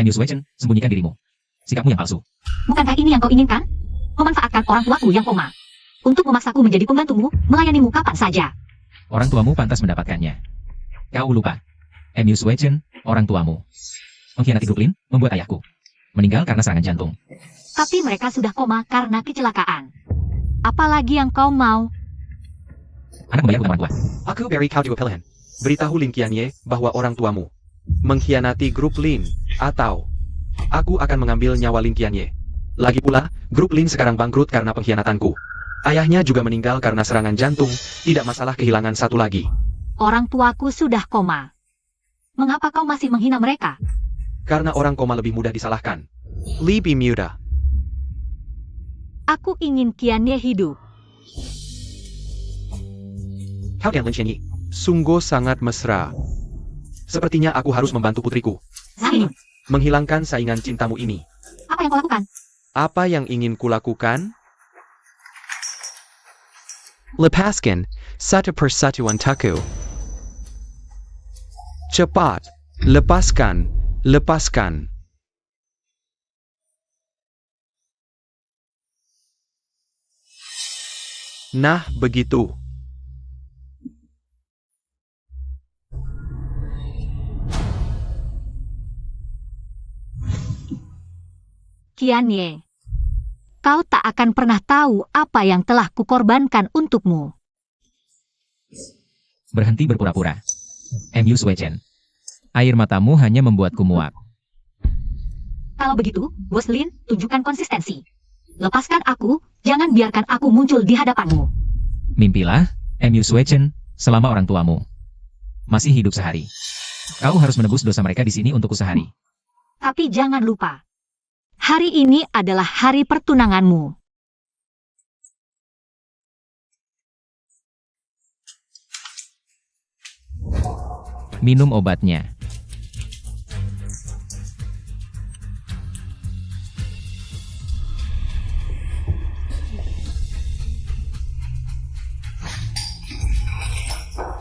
Emu Suechen, sembunyikan dirimu. Sikapmu yang palsu. Bukankah ini yang kau inginkan? Memanfaatkan orang tuaku yang koma untuk memaksaku menjadi pembantumu, melayanimu kapan saja. Orang tuamu pantas mendapatkannya. Kau lupa. Emu Suechen, orang tuamu mengkhianati grup Lin, membuat ayahku meninggal karena serangan jantung. Tapi mereka sudah koma karena kecelakaan. Apalagi yang kau mau? Anak membayar utang orang tua. Aku beri kau dua pilihan. Beritahu Lin Qianye bahwa orang tuamu mengkhianati grup Lin, atau aku akan mengambil nyawa Lin Qianye. Lagi pula, grup Lin sekarang bangkrut karena pengkhianatanku. Ayahnya juga meninggal karena serangan jantung, tidak masalah kehilangan satu lagi. Orang tuaku sudah koma. Mengapa kau masih menghina mereka? Karena orang koma lebih mudah disalahkan. Lebih mudah. Aku ingin Qianye hidup. Kau dan Lin Qianye sungguh sangat mesra. Sepertinya aku harus membantu putriku Zhang, menghilangkan saingan cintamu ini. apa yang kau lakukan? Apa yang ingin kulakukan? Lepaskan satu persatu untukku. Cepat, lepaskan, lepaskan. Nah, begitu. Qianye, kau tak akan pernah tahu apa yang telah kukorbankan untukmu. Berhenti berpura-pura. Emu Suechen. Air matamu hanya membuatku muak. Kalau begitu, Bos Lin, tunjukkan konsistensi. Lepaskan aku, jangan biarkan aku muncul di hadapanmu. Mimpilah, Emu Suechen, selama orang tuamu masih hidup sehari. Kau harus menebus dosa mereka di sini untukku sehari. Tapi jangan lupa, hari ini adalah hari pertunanganmu. Minum obatnya.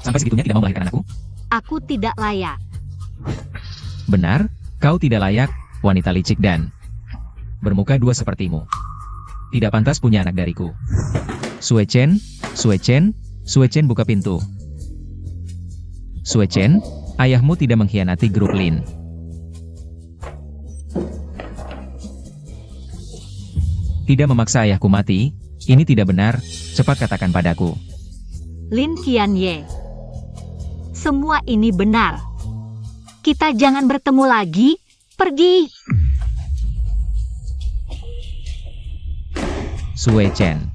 Sampai segitunya tidak mau melahirkan anakku? Aku tidak layak. Benar, kau tidak layak, wanita licik dan bermuka dua sepertimu. Tidak pantas punya anak dariku. Suechen, Suechen, Suechen buka pintu. Suechen, ayahmu tidak mengkhianati grup Lin. Tidak memaksa ayahku mati, ini tidak benar, cepat katakan padaku. Lin Qianye, semua ini benar. Kita jangan bertemu lagi, pergi. Suechen.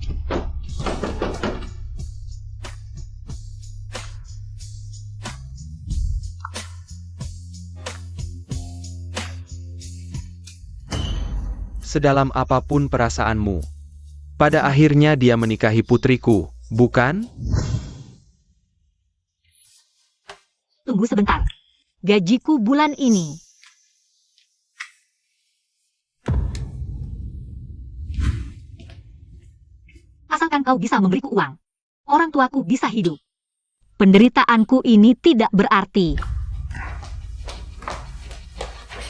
Sedalam apapun perasaanmu, pada akhirnya dia menikahi putriku, bukan? Tunggu sebentar. Gajiku bulan ini. Asalkan kau bisa memberiku uang, orang tuaku bisa hidup. Penderitaanku ini tidak berarti.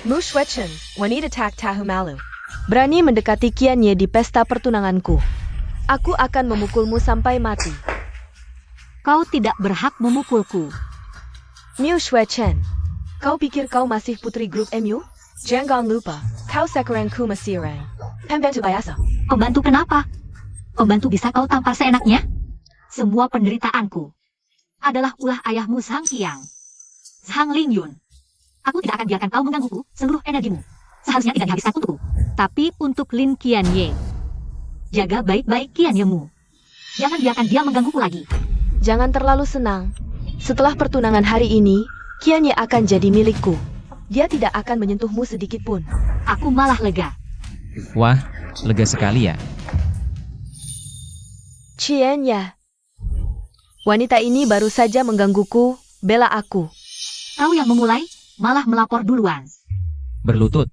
Mu Suechen, wanita tak tahu malu. Berani mendekati Qianye di pesta pertunanganku. Aku akan memukulmu sampai mati. Kau tidak berhak memukulku. Mu Suechen, kau pikir kau masih putri grup Emu? Jangan lupa, kau sekarang ku masih orang pembantu biasa. Pembantu kenapa? Pembantu bisa kau tampar seenaknya? Semua penderitaanku adalah ulah ayahmu Zhang Qiang. Zhang Lingyun. Aku tidak akan biarkan kau menggangguku, seluruh energimu seharusnya tidak dihabiskan untukku. Tapi untuk Lin Qianye, jaga baik-baik Qianyemu. Jangan biarkan dia menggangguku lagi. Jangan terlalu senang. Setelah pertunangan hari ini, Qianye akan jadi milikku. Dia tidak akan menyentuhmu sedikit pun. Aku malah lega. Wah, lega sekali ya. Qianye. Wanita ini baru saja menggangguku, bela aku. Kau yang memulai, malah melapor duluan. Berlutut.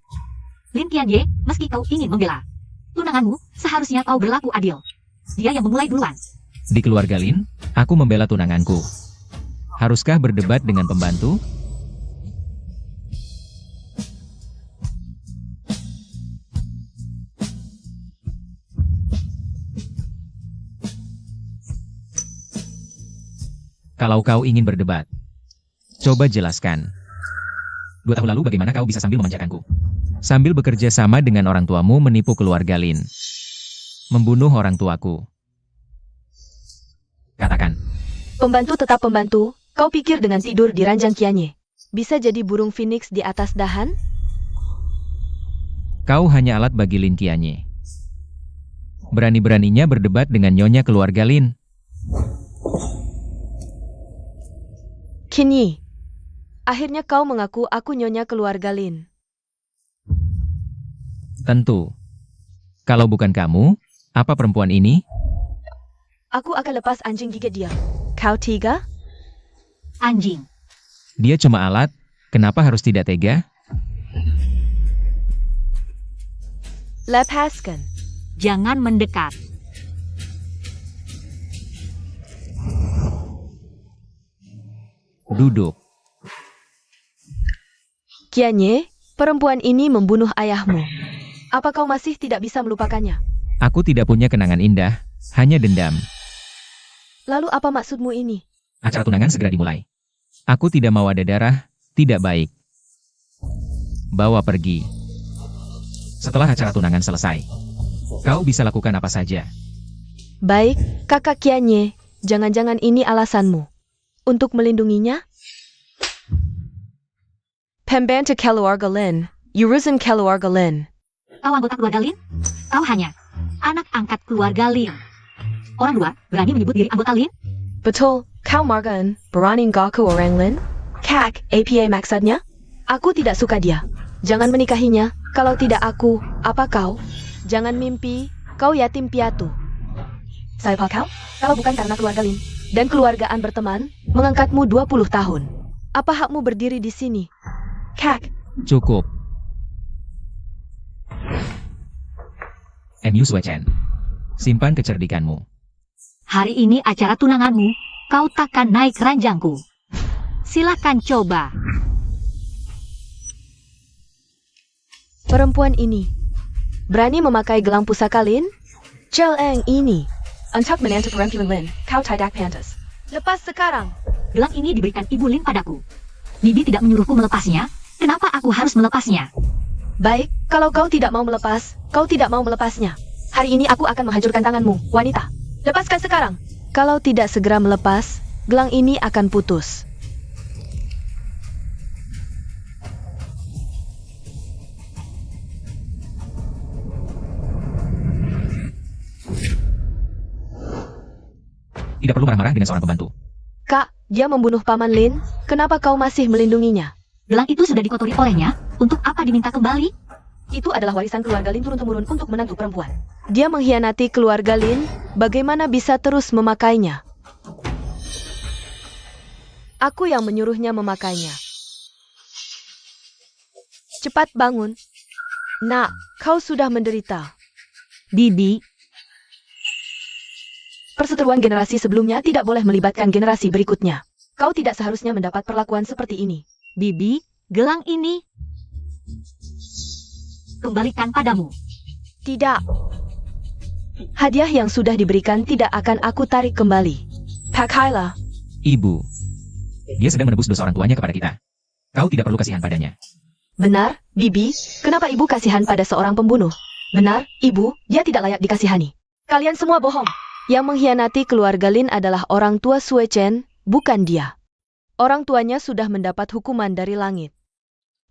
Lin Qianye, meski kau ingin membela tunanganmu, seharusnya kau berlaku adil. Dia yang memulai duluan. Di keluarga Lin, aku membela tunanganku. Haruskah berdebat dengan pembantu? Kalau kau ingin berdebat, coba jelaskan. 2 tahun lalu bagaimana kau bisa sambil memanjakanku? Sambil bekerja sama dengan orang tuamu menipu keluarga Lin. Membunuh orang tuaku. Katakan. Pembantu tetap pembantu, kau pikir dengan tidur di ranjang Kianye bisa jadi burung phoenix di atas dahan? Kau hanya alat bagi Lin Qianye. Berani-beraninya berdebat dengan nyonya keluarga Lin. Kianye, akhirnya kau mengaku aku nyonya keluarga Lin. Tentu. Kalau bukan kamu, apa perempuan ini? Aku akan lepas anjing gigit dia. Kau tega? Anjing. Dia cuma alat, kenapa harus tidak tega? Lepaskan. Jangan mendekat. Duduk. Kianye, perempuan ini membunuh ayahmu. Apa kau masih tidak bisa melupakannya? Aku tidak punya kenangan indah, hanya dendam. Lalu apa maksudmu ini? Acara tunangan segera dimulai. Aku tidak mau ada darah, tidak baik. Bawa pergi. Setelah acara tunangan selesai, kau bisa lakukan apa saja. Baik, kakak Kianye, jangan-jangan ini alasanmu. Untuk melindunginya? Pembantu keluarga Lin, urusan keluarga Lin. Kau anggota keluarga Lin? Kau hanya anak angkat keluarga Lin. Orang luar berani menyebut diri anggota Lin? Betul, kau margaan, berani ngaku orang Lin? Kak, APA maksudnya? Aku tidak suka dia. Jangan menikahinya, kalau tidak aku, apa kau? Jangan mimpi, kau yatim piatu. Siapa kau? Kalau bukan karena keluarga Lin dan keluargaan berteman, mengangkatmu 20 tahun. Apa hakmu berdiri di sini? Kak, Cukup. MU Suechen. Simpan kecerdikanmu. Hari ini acara tunanganmu, kau takkan naik ranjangku. Silakan coba. perempuan ini berani memakai gelang pusaka Lin? Celeng ini. Untuk menantu perempuan Lin, kau tidak pantas. Lepas sekarang. Gelang ini diberikan Ibu Lin padaku. Bibi tidak menyuruhku melepasnya. Kenapa aku harus melepasnya? Baik, kalau kau tidak mau melepas, kau tidak mau melepasnya. Hari ini aku akan menghancurkan tanganmu, wanita. Lepaskan sekarang. Kalau tidak segera melepas, gelang ini akan putus. Tidak perlu marah-marah dengan seorang pembantu. Kak, dia membunuh Paman Lin. Kenapa kau masih melindunginya? Gelang itu sudah dikotori olehnya. Untuk apa diminta kembali? Itu adalah warisan keluarga Lin turun-temurun untuk menantu perempuan. Dia mengkhianati keluarga Lin. Bagaimana bisa terus memakainya? Aku yang menyuruhnya memakainya. Cepat bangun. Nak, kau sudah menderita. Bibi, Perseteruan generasi sebelumnya tidak boleh melibatkan generasi berikutnya. Kau tidak seharusnya mendapat perlakuan seperti ini. Bibi, gelang ini kembalikan padamu. Tidak. Hadiah yang sudah diberikan tidak akan aku tarik kembali. Pakailah. Ibu. Dia sedang menebus dosa orang tuanya kepada kita. Kau tidak perlu kasihan padanya. Benar, Bibi, kenapa ibu kasihan pada seorang pembunuh? Benar, ibu, dia tidak layak dikasihani. Kalian semua bohong. Yang mengkhianati keluarga Lin adalah orang tua Sue Chen, bukan dia. Orang tuanya sudah mendapat hukuman dari langit.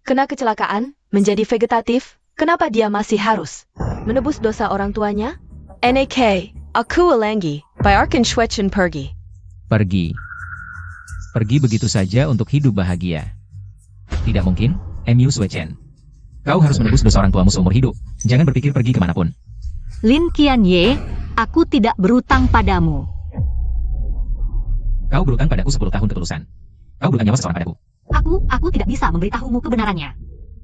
Kena kecelakaan, menjadi vegetatif, kenapa dia masih harus menebus dosa orang tuanya? NAK, aku ulangi, bayarkan Sue Chen pergi. Pergi. Pergi begitu saja untuk hidup bahagia. Tidak mungkin, MU Suechen. Kau harus menebus dosa orang tuamu seumur hidup. Jangan berpikir pergi kemanapun. Lin Qianye, aku tidak berutang padamu. Kau berutang padaku 10 tahun ketulusan. Kau berutang nyawa seseorang padaku. Aku tidak bisa memberitahumu kebenarannya.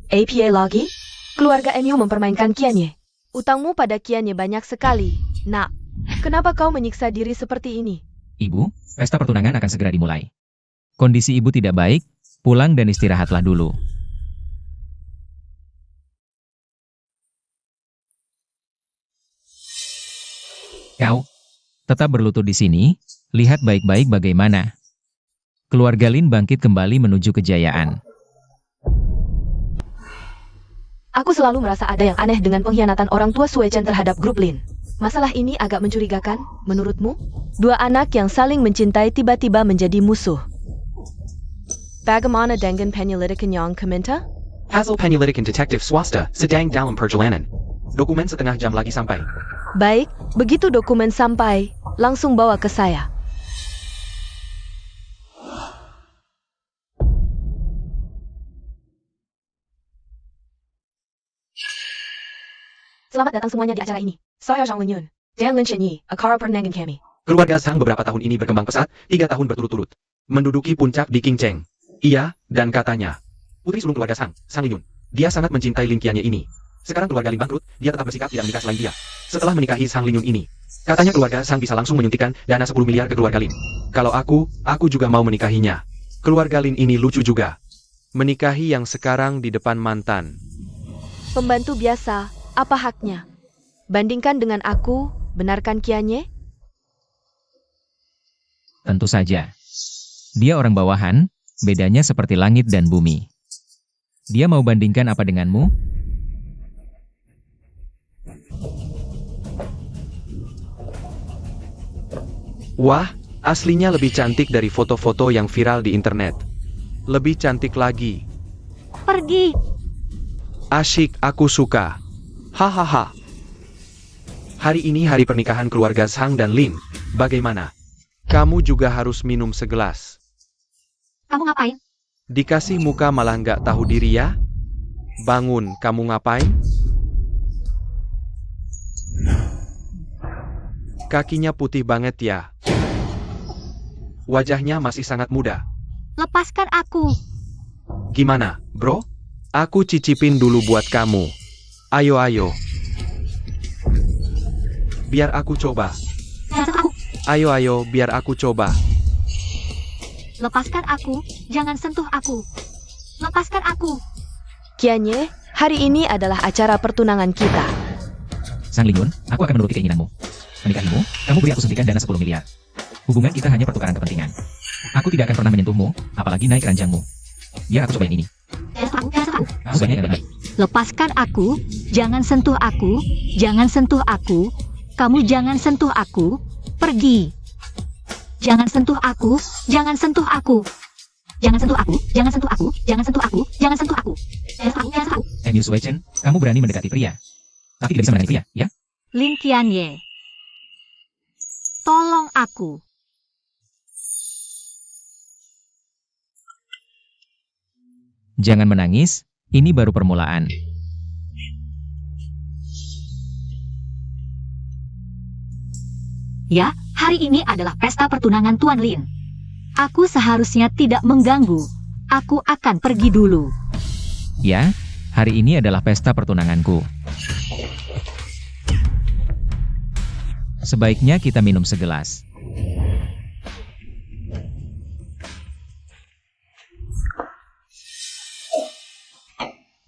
APA lagi? Keluarga MU mempermainkan Qianye. Utangmu pada Qianye banyak sekali. Nak, kenapa kau menyiksa diri seperti ini? Ibu, pesta pertunangan akan segera dimulai. Kondisi ibu tidak baik, pulang dan istirahatlah dulu. Kau tetap berlutut di sini, lihat baik-baik bagaimana Keluarga Lin bangkit kembali menuju kejayaan. Aku selalu merasa ada yang aneh dengan pengkhianatan orang tua Sue Chen terhadap grup Lin. Masalah ini agak mencurigakan, menurutmu? Dua anak yang saling mencintai tiba-tiba menjadi musuh. Bagaimana dengan penyelidik yang komentar? Hasil penyelidikan detektif swasta sedang dalam perjalanan. Dokumen setengah jam lagi sampai. Baik, begitu dokumen sampai, langsung bawa ke saya. Selamat datang semuanya di acara ini. Saya Zhang Lingyun. Dan Lin Chenyi, akara pernangan kami. Keluarga Zhang beberapa tahun ini berkembang pesat, 3 tahun berturut-turut. Menduduki puncak di Qingcheng. Iya, dan katanya, putri sulung keluarga Zhang, Zhang Lingyun. Dia sangat mencintai Lin Qianye ini. Sekarang keluarga Lin bangkrut, dia tetap bersikap tidak menikah selain dia. Setelah menikahi Zhang Lingyun ini, katanya keluarga Zhang bisa langsung menyuntikkan dana 10 miliar ke keluarga Lin. Kalau aku juga mau menikahinya. Keluarga Lin ini lucu juga. Menikahi yang sekarang di depan mantan. Pembantu biasa, apa haknya? Bandingkan dengan aku, benarkan Qianye? Tentu saja. Dia orang bawahan, bedanya seperti langit dan bumi. Dia mau bandingkan apa denganmu? Wah, aslinya lebih cantik dari foto-foto yang viral di internet. Lebih cantik lagi. Pergi. Asyik, aku suka. Hahaha. Hari ini hari pernikahan keluarga Zhang dan Lin. Bagaimana? Kamu juga harus minum segelas. Kamu ngapain? Dikasih muka malah nggak tahu diri ya? Bangun, kamu ngapain? Kakinya putih banget ya. Wajahnya masih sangat muda. Lepaskan aku. Gimana, bro? Aku cicipin dulu buat kamu. Ayo. Biar aku coba. Jangan sentuh aku. Ayo, biar aku coba. Lepaskan aku. Jangan sentuh aku. Lepaskan aku. Qianye, hari ini adalah acara pertunangan kita. Zhang Lingyun, aku akan menuruti keinginanmu. Menikahimu, kamu beri aku suntikan dana 10 miliar. Hubungan kita hanya pertukaran kepentingan. Aku tidak akan pernah menyentuhmu, apalagi naik ranjangmu. Biar aku cobain ini. Jangan sentuh aku. Aku banyak yang lebih. Lepaskan aku. Jangan sentuh aku. Jangan sentuh aku. Kamu jangan sentuh aku. Pergi. Jangan sentuh aku. Jangan sentuh aku. Jangan sentuh aku. Jangan sentuh aku. Jangan sentuh aku. Jangan sentuh aku. Jangan sentuh aku. Emu Sue Chen, kamu berani mendekati pria. Tapi tidak bisa menangani pria, ya? Lin Qianye. Tolong aku. Jangan menangis, ini baru permulaan. Ya, hari ini adalah pesta pertunangan Tuan Lin. Aku seharusnya tidak mengganggu. Aku akan pergi dulu. Ya, hari ini adalah pesta pertunanganku. Sebaiknya kita minum segelas.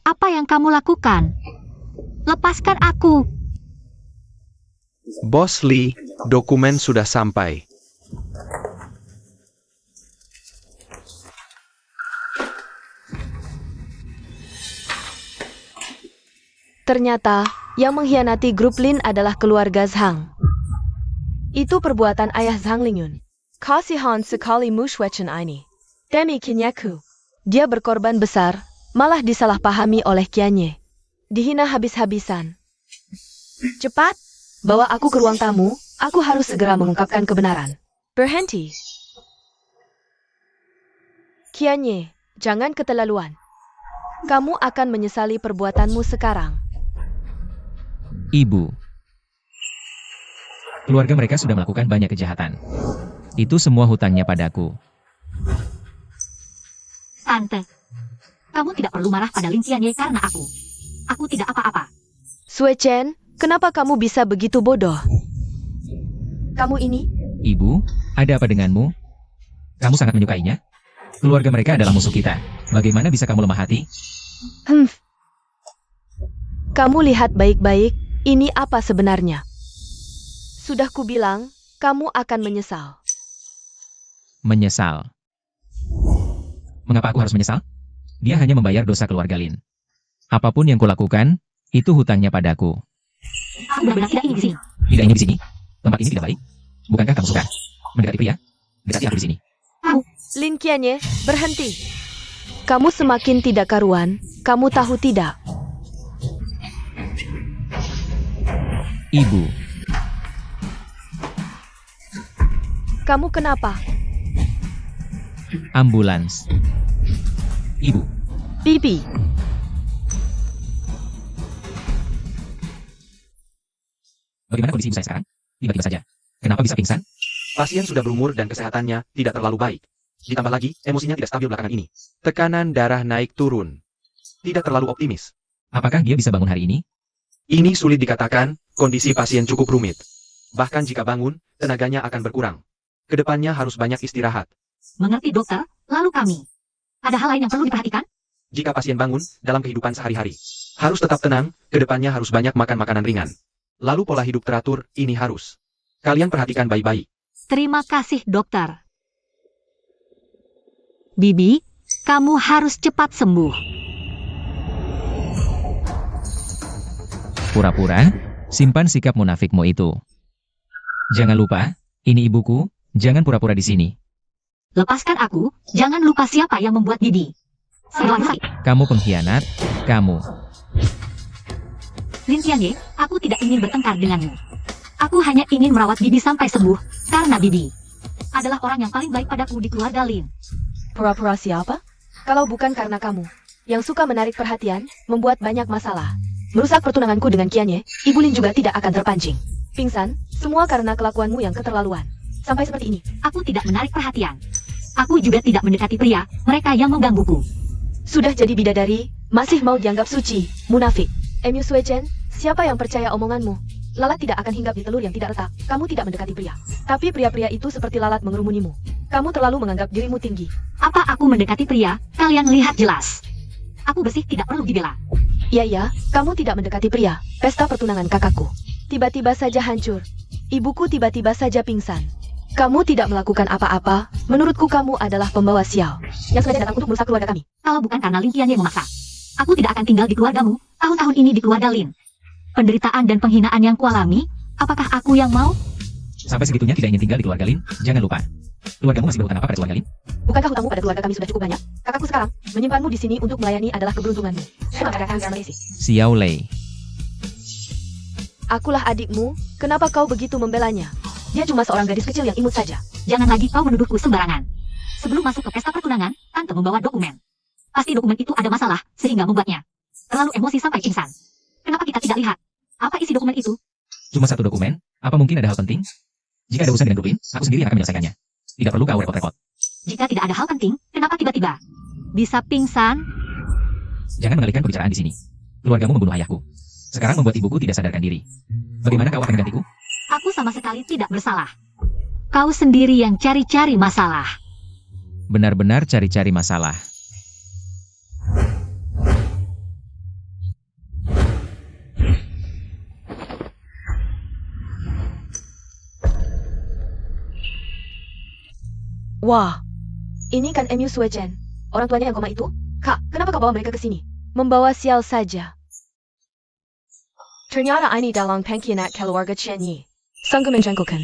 Apa yang kamu lakukan? Lepaskan aku. Bos Lee, dokumen sudah sampai. Ternyata, yang mengkhianati grup Lin adalah keluarga Zhang. Itu perbuatan ayah Zhang Lingyun. Kasihan sekali Mu Sue Chen ini. Demi Qianyeku. Dia berkorban besar, malah disalahpahami oleh Qianye. Dihina habis-habisan. Cepat, bawa aku ke ruang tamu, aku harus segera mengungkapkan kebenaran. Berhenti. Qianye, jangan keterlaluan. Kamu akan menyesali perbuatanmu sekarang. Ibu. Keluarga mereka sudah melakukan banyak kejahatan. Itu semua hutangnya padaku. Tante, kamu tidak perlu marah pada Lin Qianye karena aku. Aku tidak apa-apa. Sue Chen, kenapa kamu bisa begitu bodoh? Kamu ini? Ibu, ada apa denganmu? Kamu sangat menyukainya? Keluarga mereka adalah musuh kita. Bagaimana bisa kamu lemah hati? Kamu lihat baik-baik, ini apa sebenarnya? Sudah kubilang, kamu akan menyesal. Menyesal. Mengapa aku harus menyesal? Dia hanya membayar dosa keluarga Lin. Apapun yang kulakukan, itu hutangnya padaku. Aku benar-benar tidak ingin di sini. Tidak ingin di sini? Tempat ini tidak baik? Bukankah kamu suka mendekati pria? Dekati aku di sini. Lin Qianye, berhenti. Kamu semakin tidak karuan, kamu tahu tidak? Ibu, Kamu kenapa? ambulans. Ibu, Bibi, bagaimana kondisi ibu saya sekarang? Tiba-tiba saja. Kenapa bisa pingsan? Pasien sudah berumur dan kesehatannya tidak terlalu baik. Ditambah lagi, emosinya tidak stabil belakangan ini. Tekanan darah naik turun. Tidak terlalu optimis. Apakah dia bisa bangun hari ini? Ini sulit dikatakan, kondisi pasien cukup rumit. Bahkan jika bangun, tenaganya akan berkurang. Kedepannya harus banyak istirahat. Mengerti dokter, lalu kami. Ada hal lain yang perlu diperhatikan? Jika pasien bangun, dalam kehidupan sehari-hari, harus tetap tenang, kedepannya harus banyak makan makanan ringan. Lalu pola hidup teratur, ini harus. Kalian perhatikan baik-baik. Terima kasih dokter. Bibi, kamu harus cepat sembuh. Pura-pura, simpan sikap munafikmu itu. Jangan lupa, ini ibuku, jangan pura-pura di sini. Lepaskan aku, jangan lupa siapa yang membuat Bibi. Saya lagi sakit. Kamu pengkhianat, kamu. Lin Qianye, aku tidak ingin bertengkar denganmu. Aku hanya ingin merawat Bibi sampai sembuh, karena Bibi adalah orang yang paling baik padaku di keluarga Lin. pura-pura siapa? Kalau bukan karena kamu, yang suka menarik perhatian, membuat banyak masalah. Merusak pertunanganku dengan Qianye, Ibu Lin juga tidak akan terpancing. Pingsan, semua karena kelakuanmu yang keterlaluan. Sampai seperti ini. Aku tidak menarik perhatian. Aku juga tidak mendekati pria, mereka yang menggangguku. Sudah jadi bidadari, masih mau dianggap suci, munafik. Emu Sue Chen, siapa yang percaya omonganmu? Lalat tidak akan hinggap di telur yang tidak retak. Kamu tidak mendekati pria. Tapi pria-pria itu seperti lalat mengerumunimu. Kamu terlalu menganggap dirimu tinggi. Apa aku mendekati pria? Kalian lihat jelas. Aku bersih tidak perlu dibela. Iya, kamu tidak mendekati pria. Pesta pertunangan kakakku. Tiba-tiba saja hancur. Ibuku tiba-tiba saja pingsan. Kamu tidak melakukan apa-apa. Menurutku kamu adalah pembawa sial yang sengaja datang untuk merusak keluarga kami. Kalau bukan karena Lin Qianye yang memaksa, aku tidak akan tinggal di keluargamu. Tahun-tahun ini di keluarga Lin. Penderitaan dan penghinaan yang kualami, apakah aku yang mau? Sampai segitunya tidak ingin tinggal di keluarga Lin, jangan lupa. Keluargamu masih berhutang apa pada keluarga Lin? Bukankah hutangmu pada keluarga kami sudah cukup banyak? Kakakku sekarang, menyimpanmu di sini untuk melayani adalah keberuntunganmu. Xiao Lei. Akulah adikmu, kenapa kau begitu membelanya? Dia cuma seorang gadis kecil yang imut saja. Jangan lagi kau menuduhku sembarangan. Sebelum masuk ke pesta pertunangan, tante membawa dokumen. Pasti dokumen itu ada masalah, sehingga membuatnya terlalu emosi sampai pingsan. Kenapa kita tidak lihat? Apa isi dokumen itu? Cuma satu dokumen, apa mungkin ada hal penting? Jika ada urusan dengan Brooklyn, aku sendiri yang akan menyelesaikannya. Tidak perlu kau repot-repot. Jika tidak ada hal penting, kenapa tiba-tiba bisa pingsan? Jangan mengalihkan pembicaraan di sini. Keluargamu membunuh ayahku. Sekarang membuat ibuku tidak sadarkan diri. Bagaimana kau akan menggantiku? Aku sama sekali tidak bersalah. Kau sendiri yang cari-cari masalah. Benar-benar cari-cari masalah. Wah, ini kan Emu Sue Chen. Orang tuanya yang koma itu? Kak, kenapa kau bawa mereka ke sini? Membawa sial saja. Ternyata ini dalam pengkhianat keluarga Chen Yi. Sungguh menjengkelkan.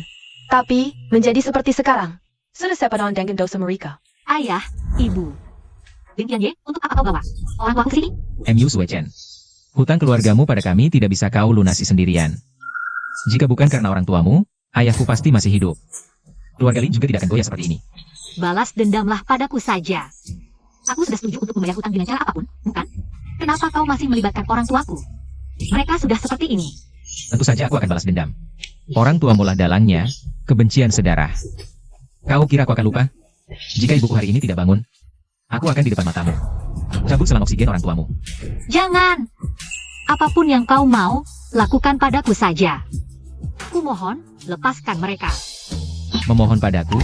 Tapi, menjadi seperti sekarang. Sudah sepadan dengan dosa mereka. Ayah, ibu. Lin Qianye, untuk apa kau bawa orang tuaku ke sini? Emu Sue Chen. Hutang keluargamu pada kami tidak bisa kau lunasi sendirian. Jika bukan karena orang tuamu, ayahku pasti masih hidup. Keluarga Lin juga tidak akan goyah seperti ini. Balas dendamlah padaku saja. Aku sudah setuju untuk membayar hutang dengan cara apapun, bukan? Kenapa kau masih melibatkan orang tuaku? Mereka sudah seperti ini. Tentu saja aku akan balas dendam. Orang tuamu lah dalangnya, kebencian sedarah. Kau kira aku akan lupa? Jika ibuku hari ini tidak bangun, aku akan di depan matamu. Cabut selang oksigen orang tuamu. Jangan! Apapun yang kau mau, lakukan padaku saja. Kumohon, lepaskan mereka. Memohon padaku?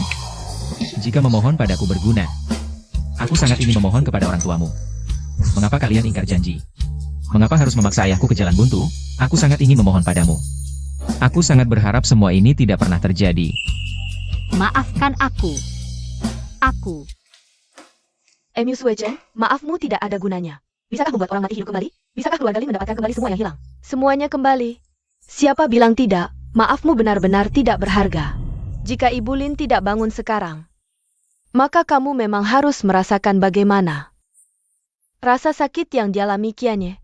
Jika memohon padaku berguna, aku sangat ingin memohon kepada orang tuamu. Mengapa kalian ingkar janji? Mengapa harus memaksa ayahku ke jalan buntu? Aku sangat ingin memohon padamu. Aku sangat berharap semua ini tidak pernah terjadi. Maafkan aku. Aku. Emu Suechen, maafmu tidak ada gunanya. Bisakah membuat orang mati hidup kembali? Bisakah keluarga Lin mendapatkan kembali semua yang hilang? Semuanya kembali. Siapa bilang tidak? Maafmu benar-benar tidak berharga. Jika Ibu Lin tidak bangun sekarang, maka kamu memang harus merasakan bagaimana rasa sakit yang dialami Qianye.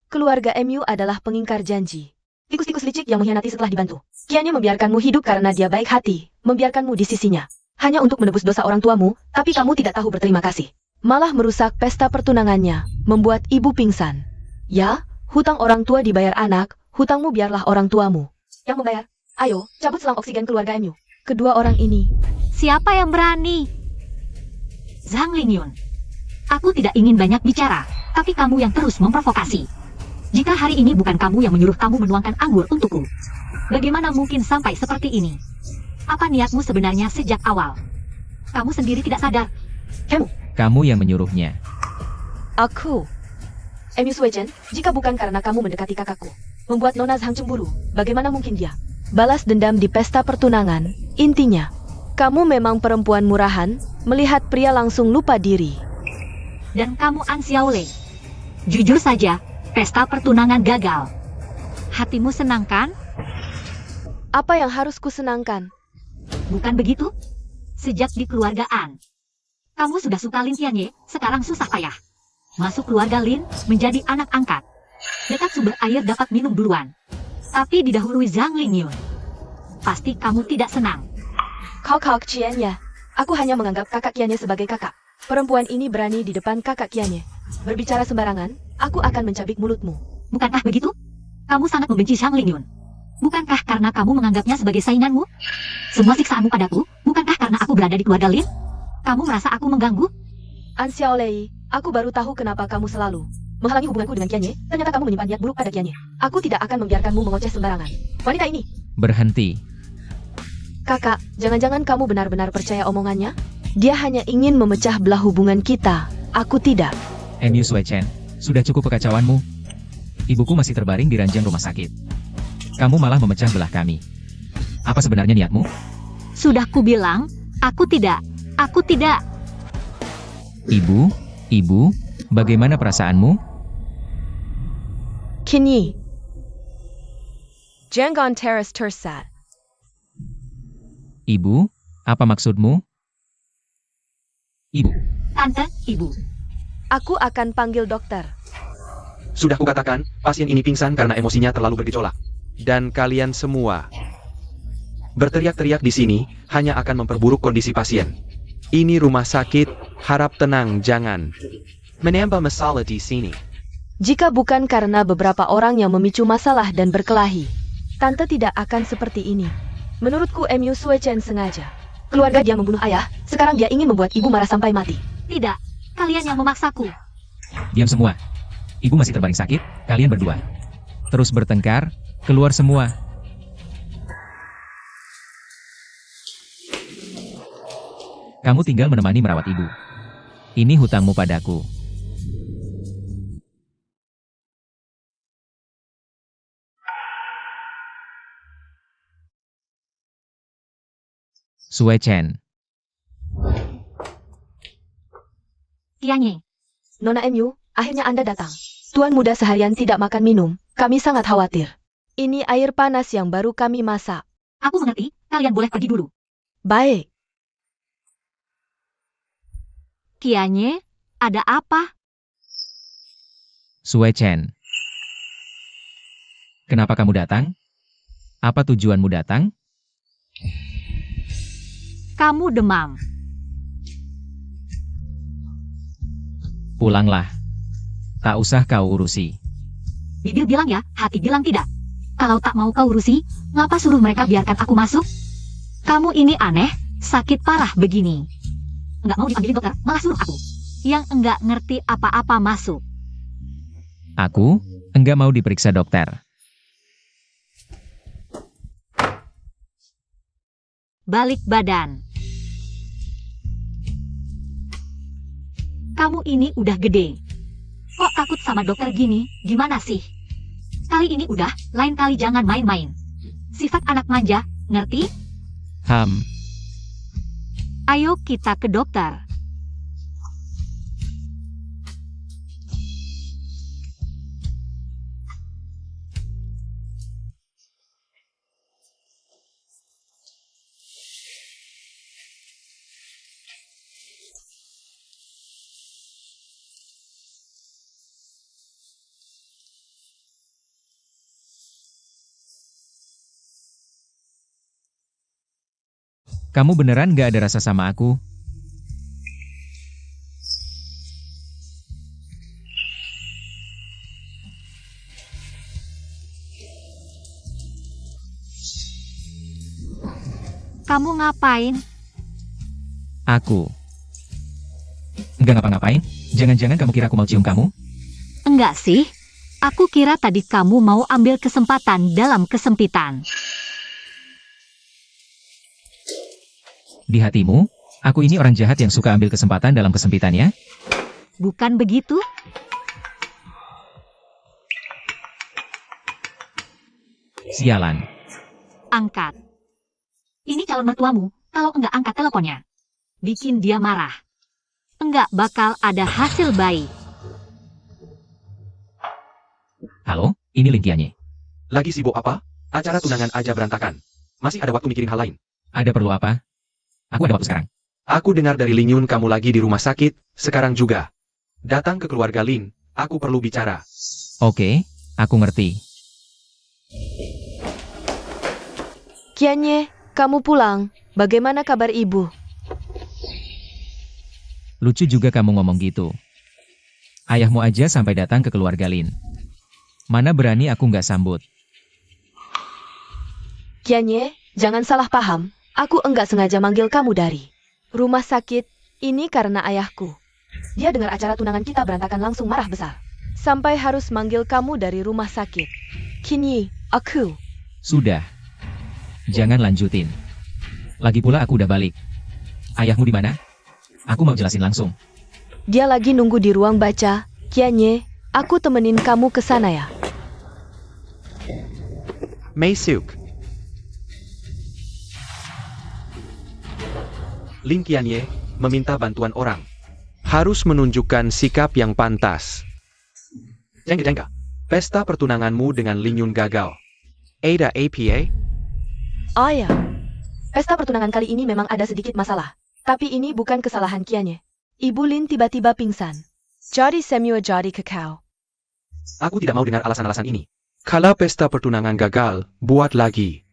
Keluarga Emu adalah pengingkar janji. Tikus-tikus licik yang mengkhianati setelah dibantu. Qianye membiarkanmu hidup karena dia baik hati, membiarkanmu di sisinya. Hanya untuk menebus dosa orang tuamu, tapi kamu tidak tahu berterima kasih. Malah merusak pesta pertunangannya, membuat ibu pingsan. Ya, hutang orang tua dibayar anak, hutangmu biarlah orang tuamu yang membayar. Ayo, cabut selang oksigen keluarga Emu. Kedua orang ini. Siapa yang berani? Zhang Lingyun. Aku tidak ingin banyak bicara, tapi kamu yang terus memprovokasi. Jika hari ini bukan kamu yang menyuruh kamu menuangkan anggur untukku, bagaimana mungkin sampai seperti ini? Apa niatmu sebenarnya sejak awal? Kamu sendiri tidak sadar. Kamu yang menyuruhnya. Aku. Emu Suechen, jika bukan karena kamu mendekati kakakku, membuat Nona Zhang cemburu, bagaimana mungkin dia balas dendam di pesta pertunangan? Intinya, kamu memang perempuan murahan, melihat pria langsung lupa diri. Dan kamu An Xiaolei. Jujur saja, pesta pertunangan gagal. Hatimu senang kan? Apa yang harus kusenangkan? Bukan begitu? Sejak di keluarga An, kamu sudah suka Lin Qianye, sekarang susah payah masuk keluarga Lin, menjadi anak angkat. Dekat sumber air dapat minum duluan, tapi didahului Zhang Lingyun. Pasti kamu tidak senang. Kau Qianye. Aku hanya menganggap kakak Qianye sebagai kakak. Perempuan ini berani di depan kakak Qianye. Berbicara sembarangan, aku akan mencabik mulutmu. Bukankah begitu? Kamu sangat membenci Zhang Lingyun. Bukankah karena kamu menganggapnya sebagai sainganmu? Semua siksaanmu padaku, bukankah karena aku berada di keluarga Lin? Kamu merasa aku mengganggu? An Xiaolei, aku baru tahu kenapa kamu selalu menghalangi hubunganku dengan Qianye. Ternyata kamu menyimpan niat buruk pada Qianye. Aku tidak akan membiarkanmu mengoceh sembarangan. Wanita ini. Berhenti. Kakak, jangan-jangan kamu benar-benar percaya omongannya? Dia hanya ingin memecah belah hubungan kita. Aku tidak. Emu Suechen, sudah cukup kekacauanmu. Ibuku masih terbaring di ranjang rumah sakit. Kamu malah memecah belah kami. Apa sebenarnya niatmu? Sudah kubilang, aku tidak. Aku tidak. Ibu, bagaimana perasaanmu? Kini. Jangan teras tersat. Ibu, apa maksudmu? Ibu. Tante, Ibu. Aku akan panggil dokter. Sudah kukatakan, pasien ini pingsan karena emosinya terlalu bergejolak. Dan kalian semua berteriak-teriak di sini hanya akan memperburuk kondisi pasien. Ini rumah sakit, harap tenang, jangan menambah masalah di sini. Jika bukan karena beberapa orang yang memicu masalah dan berkelahi, Tante tidak akan seperti ini. Menurutku Emu Suechen sengaja. Keluarga dia membunuh ayah, sekarang dia ingin membuat ibu marah sampai mati. Tidak, kalian yang memaksaku. Diam semua. Ibu masih terbaring sakit, kalian berdua terus bertengkar, keluar semua. Kamu tinggal menemani merawat ibu. Ini hutangmu padaku. Suechen. Qianye. Nona Emu, akhirnya Anda datang. Tuan muda seharian tidak makan minum, kami sangat khawatir. Ini air panas yang baru kami masak. Aku mengerti, kalian boleh pergi dulu. Baik. Qianye, ada apa? Suechen. Kenapa kamu datang? Apa tujuanmu datang? Kamu demam. Pulanglah. Tak usah kau urusi. Bibir bilang ya, hati bilang tidak. Kalau tak mau kau urusi, ngapa suruh mereka biarkan aku masuk? Kamu ini aneh, sakit parah begini. Enggak mau dipanggilin dokter, malah suruh aku. Yang enggak ngerti apa-apa masuk. Aku enggak mau diperiksa dokter. Balik badan. Kamu ini udah gede. Kok takut sama dokter gini, gimana sih? Kali ini udah, lain kali jangan main-main. Sifat anak manja, ngerti? Ham. Ayo kita ke dokter. Kamu beneran gak ada rasa sama aku? Kamu ngapain? Aku. Nggak ngapa-ngapain? Jangan-jangan kamu kira aku mau cium kamu? Enggak sih. Aku kira tadi kamu mau ambil kesempatan dalam kesempitan. Di hatimu, aku ini orang jahat yang suka ambil kesempatan dalam kesempitannya? Bukan begitu? Sialan. Angkat. Ini calon mertuamu. Kalau enggak angkat teleponnya. Bikin dia marah. Enggak bakal ada hasil baik. Halo, ini Linkianye. Lagi sibuk apa? Acara tunangan aja berantakan. Masih ada waktu mikirin hal lain. Ada perlu apa? Aku ada waktu sekarang. Aku dengar dari Ling Yun kamu lagi di rumah sakit, sekarang juga. Datang ke keluarga Lin, aku perlu bicara. Oke, aku ngerti. Kianye, kamu pulang. Bagaimana kabar ibu? Lucu juga kamu ngomong gitu. Ayahmu aja sampai datang ke keluarga Lin. Mana berani aku nggak sambut. Kianye, jangan salah paham. Aku enggak sengaja manggil kamu dari rumah sakit. Ini karena ayahku. Dia dengar acara tunangan kita berantakan langsung marah besar. Sampai harus manggil kamu dari rumah sakit. Kini, aku. Sudah. Jangan lanjutin. Lagi pula aku udah balik. Ayahmu di mana? Aku mau jelasin langsung. Dia lagi nunggu di ruang baca. Kianye, aku temenin kamu ke sana ya. Mei Seok. Lin Qianye meminta bantuan orang. Harus menunjukkan sikap yang pantas. Jengga-jengga. Pesta pertunanganmu dengan Ling Yun gagal. Ada APA? Oh ya. Pesta pertunangan kali ini memang ada sedikit masalah. Tapi ini bukan kesalahan Kianye. Ibu Lin tiba-tiba pingsan. Jadi semua jadi kekau. Aku tidak mau dengar alasan-alasan ini. Kalau pesta pertunangan gagal, buat lagi.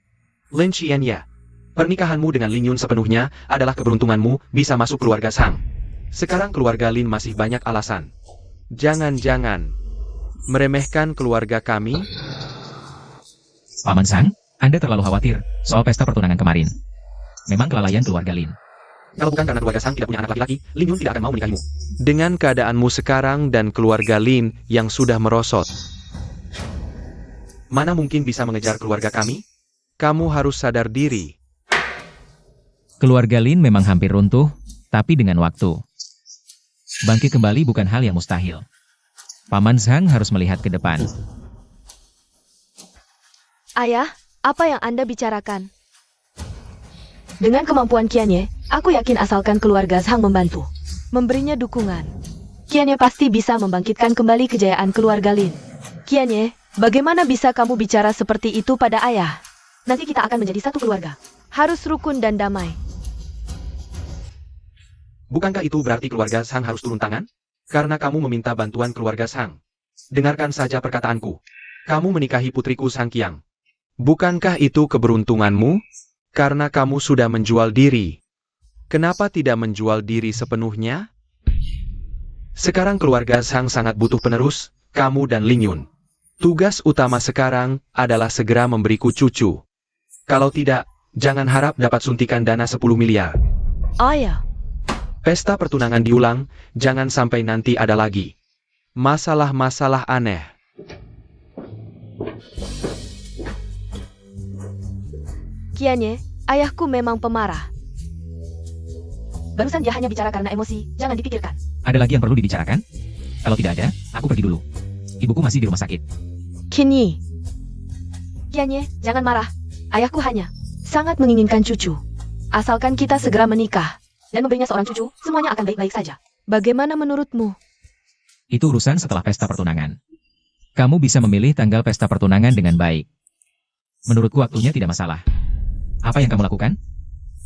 Lin Qianye. Pernikahanmu dengan Ling Yun sepenuhnya adalah keberuntunganmu bisa masuk keluarga Sang. Sekarang keluarga Lin masih banyak alasan. Jangan-jangan meremehkan keluarga kami. Paman Sang, Anda terlalu khawatir soal pesta pertunangan kemarin. Memang kelalaian keluarga Lin. Kalau bukan karena keluarga Sang tidak punya anak laki-laki, Ling Yun tidak akan mau menikahimu. Dengan keadaanmu sekarang dan keluarga Lin yang sudah merosot, mana mungkin bisa mengejar keluarga kami? Kamu harus sadar diri. Keluarga Lin memang hampir runtuh, tapi dengan waktu. Bangkit kembali bukan hal yang mustahil. Paman Sang harus melihat ke depan. Ayah, apa yang Anda bicarakan? Dengan kemampuan Kianye, aku yakin asalkan keluarga Sang membantu, memberinya dukungan, Kianye pasti bisa membangkitkan kembali kejayaan keluarga Lin. Kianye, bagaimana bisa kamu bicara seperti itu pada ayah? Nanti kita akan menjadi satu keluarga. Harus rukun dan damai. Bukankah itu berarti keluarga Sang harus turun tangan? Karena kamu meminta bantuan keluarga Sang. Dengarkan saja perkataanku. Kamu menikahi putriku Sang Qiang. Bukankah itu keberuntunganmu? Karena kamu sudah menjual diri. Kenapa tidak menjual diri sepenuhnya? Sekarang keluarga Sang sangat butuh penerus, kamu dan Ling Yun. Tugas utama sekarang adalah segera memberiku cucu. Kalau tidak, jangan harap dapat suntikan dana 10 miliar. Ayah. Pesta pertunangan diulang, jangan sampai nanti ada lagi masalah-masalah aneh. Kianye, ayahku memang pemarah. Barusan dia hanya bicara karena emosi, jangan dipikirkan. Ada lagi yang perlu dibicarakan? Kalau tidak ada, aku pergi dulu. Ibuku masih di rumah sakit. Kini. Kianye, jangan marah. Ayahku hanya sangat menginginkan cucu. Asalkan kita segera menikah dan memberinya seorang cucu, semuanya akan baik-baik saja. Bagaimana menurutmu? Itu urusan setelah pesta pertunangan. Kamu bisa memilih tanggal pesta pertunangan dengan baik. Menurutku waktunya tidak masalah. Apa yang kamu lakukan?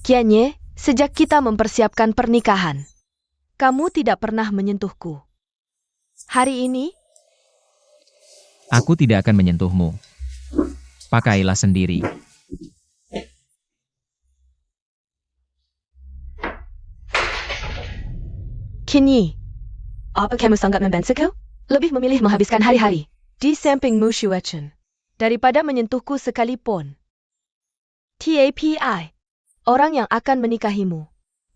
Kianye, sejak kita mempersiapkan pernikahan, kamu tidak pernah menyentuhku. Hari ini, Aku tidak akan menyentuhmu. Pakailah sendiri. Kinyi, apa kamu sangat membensiku? Lebih memilih menghabiskan hari-hari di samping Mu Shuechen daripada menyentuhku sekalipun. TAPI, orang yang akan menikahimu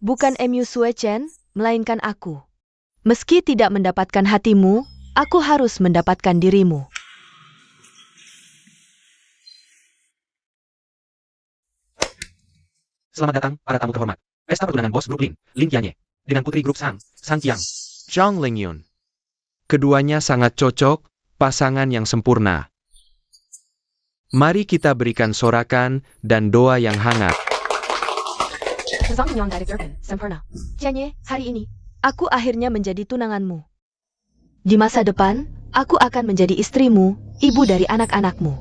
bukan Mu Shuechen, melainkan aku. Meski tidak mendapatkan hatimu, aku harus mendapatkan dirimu. Selamat datang, para tamu terhormat. Pesta pertunangan bos grup Lin Qianye, dengan putri grup Sang Qiang, Zhang Lingyun. Keduanya sangat cocok, pasangan yang sempurna. Mari kita berikan sorakan dan doa yang hangat. Zhang Lingyun dari Durban, sempurna. Qianye, hari ini, aku akhirnya menjadi tunanganmu. Di masa depan, aku akan menjadi istrimu, ibu dari anak-anakmu.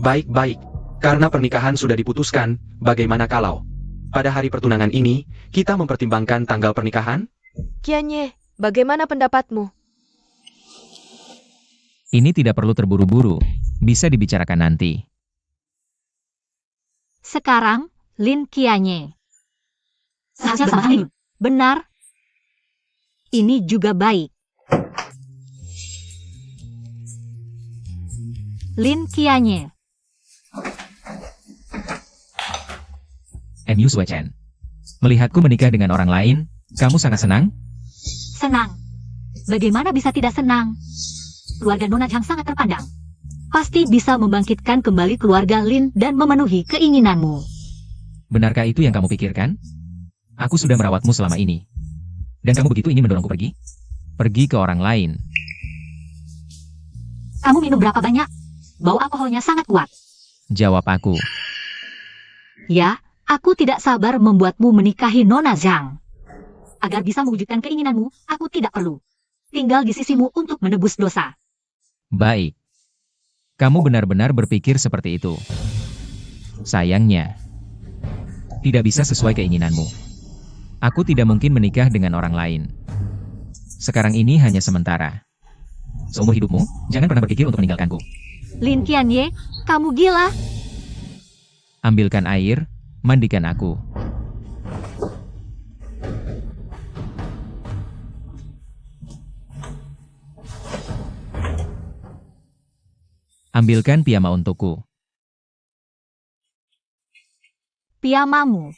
Baik-baik, karena pernikahan sudah diputuskan, bagaimana kalau pada hari pertunangan ini, kita mempertimbangkan tanggal pernikahan? Qianye, bagaimana pendapatmu? Ini tidak perlu terburu-buru, bisa dibicarakan nanti. Sekarang, Lin Qianye. Seharusnya sama Lin. Benar. Ini juga baik. Lin Qianye. Mu Shuechen. Melihatku menikah dengan orang lain, kamu sangat senang? Senang. Bagaimana bisa tidak senang? Keluarga Nona Zhang sangat terpandang. Pasti bisa membangkitkan kembali keluarga Lin dan memenuhi keinginanmu. Benarkah itu yang kamu pikirkan? Aku sudah merawatmu selama ini. Dan kamu begitu ingin mendorongku pergi? Pergi ke orang lain. Kamu minum berapa banyak? Bau alkoholnya sangat kuat. Jawab aku. Ya, aku tidak sabar membuatmu menikahi Nona Zhang. Agar bisa mewujudkan keinginanmu, aku tidak perlu tinggal di sisimu untuk menebus dosa. Baik. Kamu benar-benar berpikir seperti itu. Sayangnya, tidak bisa sesuai keinginanmu. Aku tidak mungkin menikah dengan orang lain. Sekarang ini hanya sementara. Seumur hidupmu, jangan pernah berpikir untuk meninggalkanku. Lin Qianye, kamu gila. Ambilkan air, mandikan aku. Ambilkan piyama untukku. Piyamamu.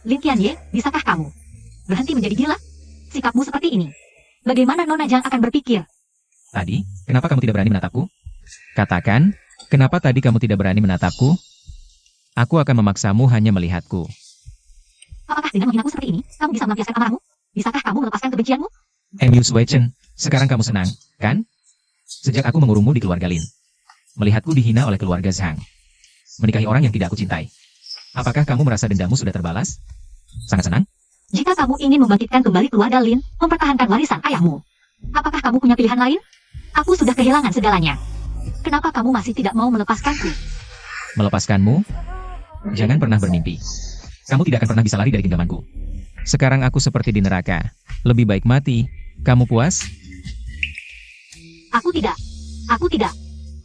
Lin Qianye, bisakah kamu berhenti menjadi gila? Sikapmu seperti ini. Bagaimana Nona Zhang akan berpikir? Tadi, kenapa kamu tidak berani menatapku? Katakan, kenapa tadi kamu tidak berani menatapku? Aku akan memaksamu hanya melihatku. Apakah dengan menghinaku seperti ini, kamu bisa melampiaskan amarahmu? Bisakah kamu melepaskan kebencianmu? Mu Shuechen, sekarang kamu senang, kan? Sejak aku mengurungmu di keluarga Lin, melihatku dihina oleh keluarga Zhang, menikahi orang yang tidak aku cintai. Apakah kamu merasa dendamu sudah terbalas? Sangat senang? Jika kamu ingin membangkitkan kembali keluarga Lin, mempertahankan warisan ayahmu, apakah kamu punya pilihan lain? Aku sudah kehilangan segalanya. Kenapa kamu masih tidak mau melepaskanku? Melepaskanmu? Jangan pernah bermimpi. Kamu tidak akan pernah bisa lari dari genggamanku. Sekarang aku seperti di neraka. Lebih baik mati. Kamu puas? Aku tidak. Aku tidak.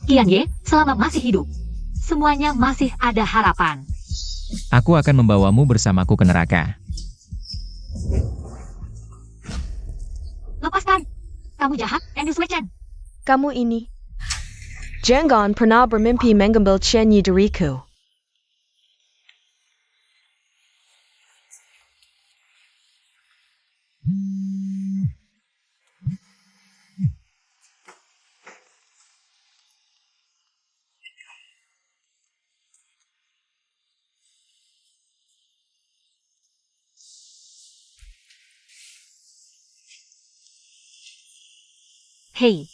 Qianye, selama masih hidup, semuanya masih ada harapan. Aku akan membawamu bersamaku ke neraka. Lepaskan. Kamu jahat, Mu Shuechen. Kamu ini. Jangan pernah bermimpi mengambil Qianye dariku. Hei.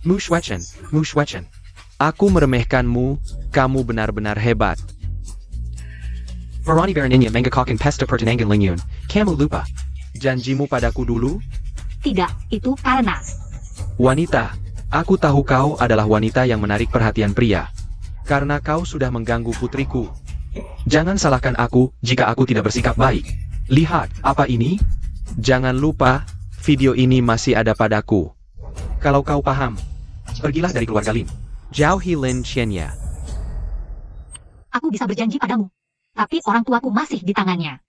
Mu Shuechen, Mu Shuechen. Aku meremehkanmu, kamu benar-benar hebat. Verani Baraninnya mengakakan pesta pertunangan Lingyun, kamu lupa janjimu padaku dulu? Tidak, itu karena Wanita, aku tahu kau adalah wanita yang menarik perhatian pria. Karena kau sudah mengganggu putriku. Jangan salahkan aku jika aku tidak bersikap baik. Lihat, apa ini? Jangan lupa, video ini masih ada padaku. Kalau kau paham, pergilah dari keluarga Lin. Jauhi Lin Qianye. Aku bisa berjanji padamu. Tapi orang tuaku masih di tangannya.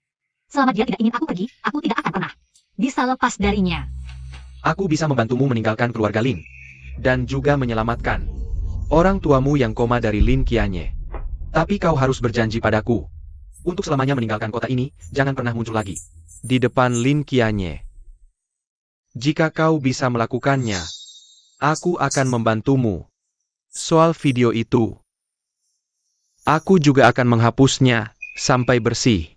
Selama dia tidak ingin aku pergi, aku tidak akan pernah bisa lepas darinya. Aku bisa membantumu meninggalkan keluarga Lin. Dan juga menyelamatkan orang tuamu yang koma dari Lin Qianye. Tapi kau harus berjanji padaku. Untuk selamanya meninggalkan kota ini, jangan pernah muncul lagi di depan Lin Qianye. Jika kau bisa melakukannya, aku akan membantumu. Soal video itu, aku juga akan menghapusnya sampai bersih.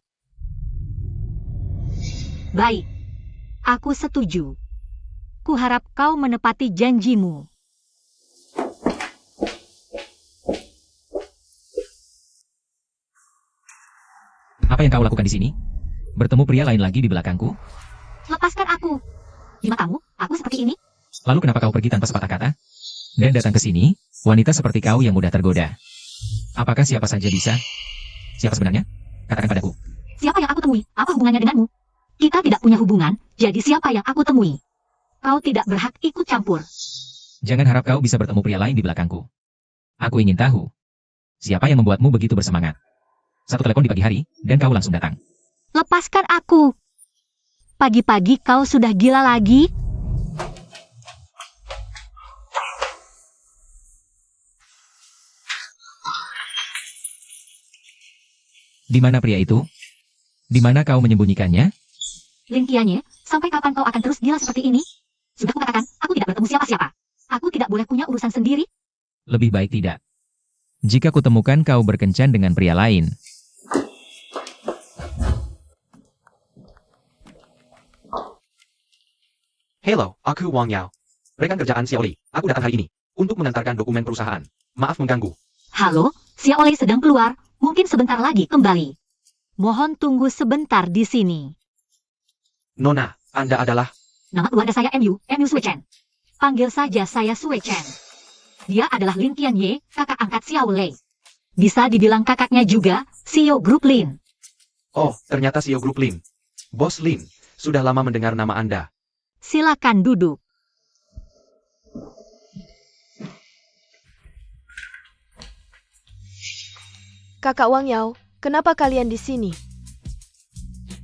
Baik. Aku setuju. Kuharap kau menepati janjimu. Apa yang kau lakukan di sini? Bertemu pria lain lagi di belakangku? Lepaskan aku. Di matamu, aku seperti ini? Lalu kenapa kau pergi tanpa sepatah kata? Dan datang ke sini, wanita seperti kau yang mudah tergoda. Apakah siapa saja bisa? Siapa sebenarnya? Katakan padaku. Siapa yang aku temui? Apa hubungannya denganmu? Kita tidak punya hubungan, jadi siapa yang aku temui? Kau tidak berhak ikut campur. Jangan harap kau bisa bertemu pria lain di belakangku. Aku ingin tahu, siapa yang membuatmu begitu bersemangat? Satu telepon di pagi hari, dan kau langsung datang. Lepaskan aku. Pagi-pagi kau sudah gila lagi? Di mana pria itu? Di mana kau menyembunyikannya? Lin Qianye, sampai kapan kau akan terus gila seperti ini? Sudah kukatakan, aku tidak bertemu siapa-siapa. Aku tidak boleh punya urusan sendiri. Lebih baik tidak. Jika kutemukan kau berkencan dengan pria lain. Halo, aku Wang Yao. Rekan kerjaan Xiaoli. Aku datang hari ini untuk mengantarkan dokumen perusahaan. Maaf mengganggu. Halo, Xiaoli sedang keluar. Mungkin sebentar lagi kembali. Mohon tunggu sebentar di sini. Nona, Anda adalah... Nama keluarga saya MU Sui Chen. Panggil saja saya Sui Chen. Dia adalah Lin Qianye, kakak angkat Xiao Lei. Bisa dibilang kakaknya juga, CEO Grup Lin. Oh, ternyata CEO Grup Lin. Bos Lin, sudah lama mendengar nama Anda. Silakan duduk. Kakak Wang Yao, kenapa kalian di sini?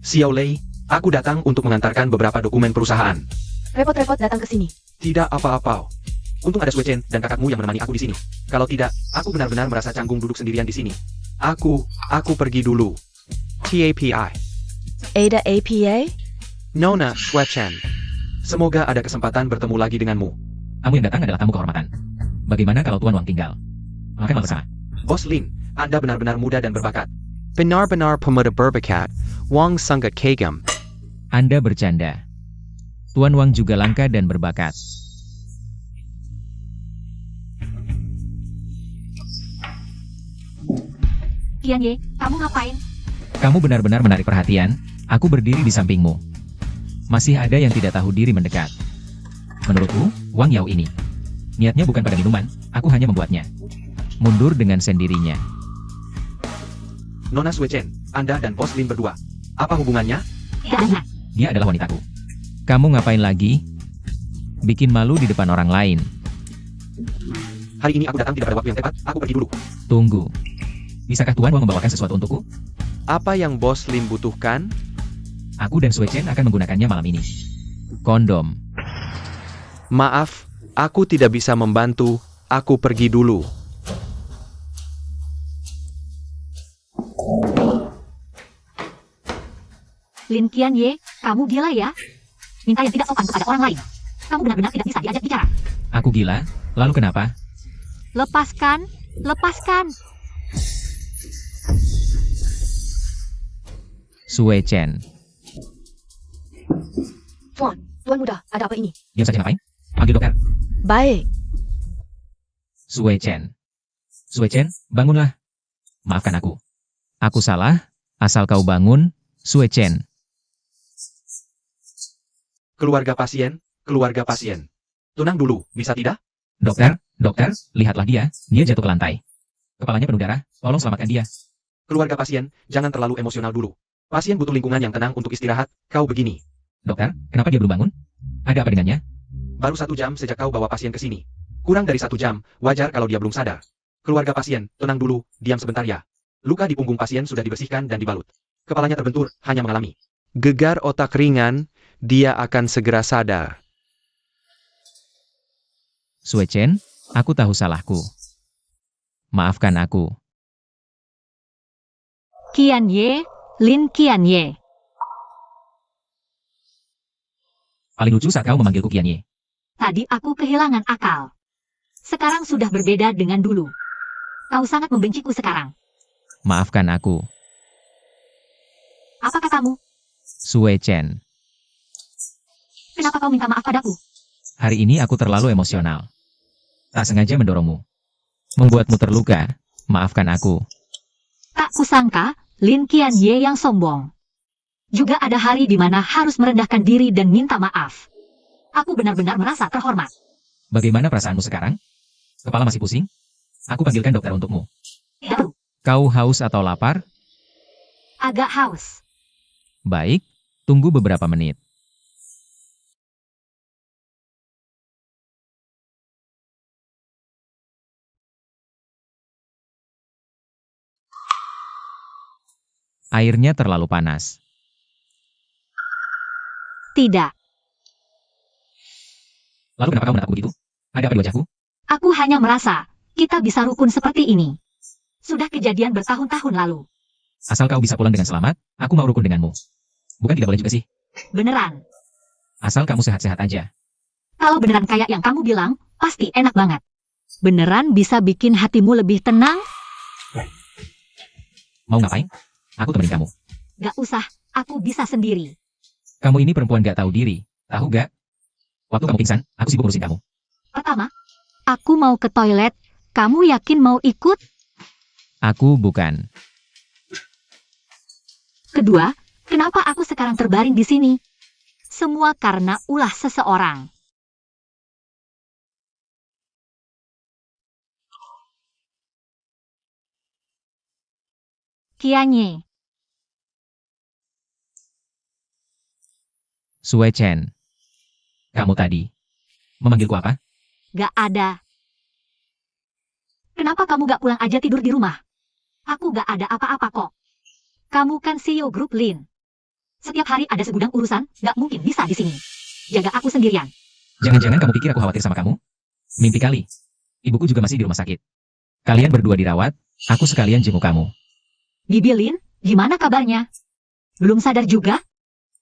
Xiao Lei, aku datang untuk mengantarkan beberapa dokumen perusahaan. Repot-repot datang ke sini. Tidak apa-apa. Untung ada Sui Chen dan kakakmu yang menemani aku di sini. Kalau tidak, aku benar-benar merasa canggung duduk sendirian di sini. Aku pergi dulu. TAPI. Ada APA? Nona Sui Chen. Semoga ada kesempatan bertemu lagi denganmu. Kamu yang datang adalah tamu kehormatan. Bagaimana kalau Tuan Wang tinggal? Makan bersama. Bos Lin, Anda benar-benar muda dan berbakat. Benar-benar pemuda berbakat. Wang sangat kagum. Anda bercanda. Tuan Wang juga langka dan berbakat. Qianye, kamu ngapain? Kamu benar-benar menarik perhatian. Aku berdiri di sampingmu. Masih ada yang tidak tahu diri mendekat. Menurutku, Wang Yao ini. Niatnya bukan pada minuman, aku hanya membuatnya mundur dengan sendirinya. Nona Sui Chen, Anda dan Bos Lin berdua. Apa hubungannya? Tidak ada. Dia adalah wanitaku. Kamu ngapain lagi? Bikin malu di depan orang lain. Hari ini aku datang tidak pada waktu yang tepat, aku pergi dulu. Tunggu. Bisakah Tuan Wang membawakan sesuatu untukku? Apa yang Bos Lin butuhkan? Aku dan Sui Chen akan menggunakannya malam ini. Kondom. Maaf, aku tidak bisa membantu, aku pergi dulu. Lin Qianye, kamu gila ya? Minta yang tidak sopan kepada orang lain. Kamu benar-benar tidak bisa diajak bicara. Aku gila? Lalu kenapa? Lepaskan, lepaskan. Sui Chen. Tuan muda, ada apa ini? Diam saja ngapain? Panggil dokter. Baik. Sui Chen. Sui Chen, bangunlah. Maafkan aku. Aku salah, asal kau bangun, Sui Chen. Keluarga pasien. Tenang dulu, bisa tidak? Dokter, lihatlah dia jatuh ke lantai. Kepalanya penuh darah, tolong selamatkan dia. Keluarga pasien, jangan terlalu emosional dulu. Pasien butuh lingkungan yang tenang untuk istirahat, kau begini. Dokter, kenapa dia belum bangun? Ada apa dengannya? Baru 1 jam sejak kau bawa pasien ke sini. Kurang dari 1 jam, wajar kalau dia belum sadar. Keluarga pasien, tenang dulu, diam sebentar ya. Luka di punggung pasien sudah dibersihkan dan dibalut. Kepalanya terbentur, hanya mengalami gegar otak ringan, dia akan segera sadar. Sue Chen, aku tahu salahku. Maafkan aku. Qian Ye, Lin Qian Ye. Paling lucu saat kau memanggilku Qian Ye. Tadi aku kehilangan akal. Sekarang sudah berbeda dengan dulu. Kau sangat membenciku sekarang. Maafkan aku. Apa katamu? Sue Chen. Kenapa kau minta maaf padaku? Hari ini aku terlalu emosional. Tak sengaja mendorongmu. Membuatmu terluka. Maafkan aku. Tak kusangka, Lin Qian Ye yang sombong. Juga ada hari di mana harus merendahkan diri dan minta maaf. Aku benar-benar merasa terhormat. Bagaimana perasaanmu sekarang? Kepala masih pusing? Aku panggilkan dokter untukmu. Tidak perlu. Kau haus atau lapar? Agak haus. Baik, tunggu beberapa menit. Airnya terlalu panas. Tidak. Lalu kenapa kau menatapku begitu? Ada apa di wajahku? Aku hanya merasa, kita bisa rukun seperti ini. Sudah kejadian bertahun-tahun lalu. Asal kau bisa pulang dengan selamat, aku mau rukun denganmu. Bukan tidak boleh juga sih? Beneran. Asal kamu sehat-sehat aja. Kalau beneran kayak yang kamu bilang, pasti enak banget. Beneran bisa bikin hatimu lebih tenang? Mau ngapain? Aku temenin kamu. Gak usah, aku bisa sendiri. Kamu ini perempuan gak tahu diri, tahu gak? Waktu kamu pingsan, aku sibuk ngurusin kamu. Pertama, aku mau ke toilet. Kamu yakin mau ikut? Aku bukan. Kedua, kenapa aku sekarang terbaring di sini? Semua karena ulah seseorang. Qian Ye. Sue Chen. Kamu tadi memanggilku apa? Gak ada. Kenapa kamu gak pulang aja tidur di rumah? Aku gak ada apa-apa kok. Kamu kan CEO grup Lin. Setiap hari ada segudang urusan, gak mungkin bisa di sini. Jaga aku sendirian. Jangan-jangan kamu pikir aku khawatir sama kamu? Mimpi kali. Ibuku juga masih di rumah sakit. Kalian berdua dirawat, aku sekalian jenguk kamu. Bibi Lin, gimana kabarnya? Belum sadar juga?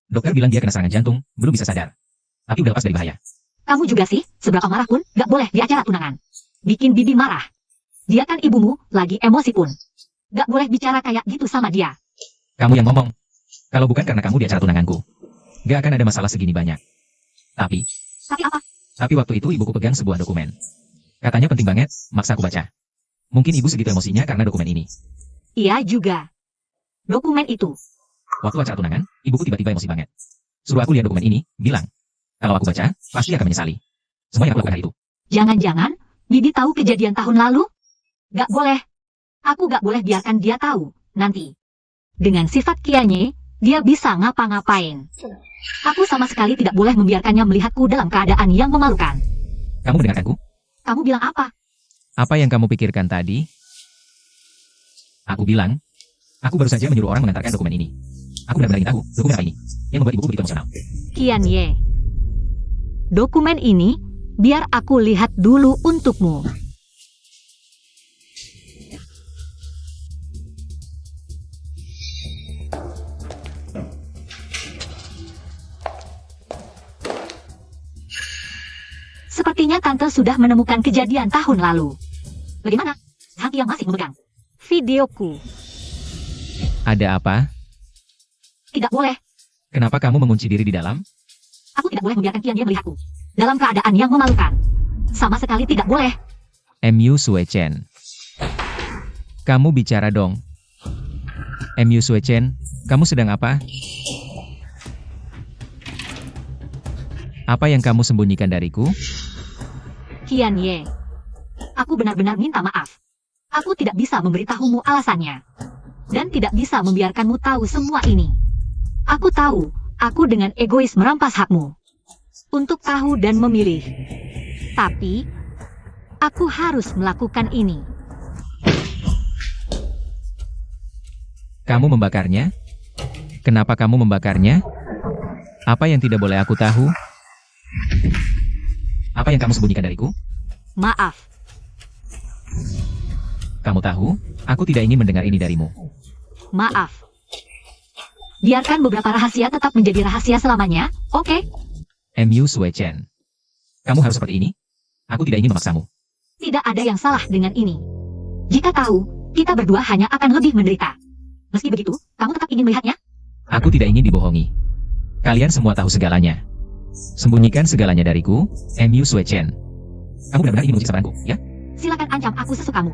Dokter bilang dia kena serangan jantung, belum bisa sadar. Tapi udah lepas dari bahaya. Kamu juga sih, seberapa marah pun, gak boleh di acara tunangan. Bikin Bibi marah. Dia kan ibumu, lagi emosi pun. Gak boleh bicara kayak gitu sama dia. Kamu yang ngomong. Kalau bukan karena kamu di acara tunanganku, gak akan ada masalah segini banyak. Tapi apa? Tapi waktu itu ibuku pegang sebuah dokumen. Katanya penting banget, maksa aku baca. Mungkin ibu segitu emosinya karena dokumen ini. Iya juga. Dokumen itu. Waktu acara tunangan, ibuku tiba-tiba emosi banget. Suruh aku lihat dokumen ini, bilang, kalau aku baca, pasti akan menyesali. Semua yang aku lakukan hari itu. Jangan-jangan, Bibi tahu kejadian tahun lalu? Gak boleh. Aku gak boleh biarkan dia tahu, nanti. Dengan sifat Qian Ye, dia bisa ngapa-ngapain. Aku sama sekali tidak boleh membiarkannya melihatku dalam keadaan yang memalukan. Kamu mendengarkanku? Kamu bilang apa? Apa yang kamu pikirkan tadi? Aku bilang, aku baru saja menyuruh orang mengantarkan dokumen ini. Aku benar-benar ingin tahu, dokumen apa ini? Yang membuat ibuku begitu emosional. Qian Ye. Dokumen ini, biar aku lihat dulu untukmu. Sepertinya Tante sudah menemukan kejadian tahun lalu. Bagaimana? Hang yang masih memegang videoku. Ada apa? Tidak boleh. Kenapa kamu mengunci diri di dalam? Aku tidak boleh membiarkan Qian Ye melihatku dalam keadaan yang memalukan. Sama sekali tidak boleh. MU Sue Chen. Kamu bicara dong. MU Sue Chen, kamu sedang apa? Apa yang kamu sembunyikan dariku? Qian Ye. Aku benar-benar minta maaf. Aku tidak bisa memberitahumu alasannya. Dan tidak bisa membiarkanmu tahu semua ini. Aku tahu, aku dengan egois merampas hakmu untuk tahu dan memilih. Tapi, aku harus melakukan ini. Kamu membakarnya? Kenapa kamu membakarnya? Apa yang tidak boleh aku tahu? Apa yang kamu sembunyikan dariku? Maaf, Kamu tahu, aku tidak ingin mendengar ini darimu. maaf. Biarkan beberapa rahasia tetap menjadi rahasia selamanya, oke? MU Sue Chen. Kamu harus seperti ini? Aku tidak ingin memaksamu. Tidak ada yang salah dengan ini. Jika tahu, kita berdua hanya akan lebih menderita. Meski begitu, kamu tetap ingin melihatnya? Aku tidak ingin dibohongi. Kalian semua tahu segalanya. Sembunyikan segalanya dariku, MU Sue Chen. Kamu benar-benar ingin menguji kesabaranku, ya? Silakan ancam aku sesukamu.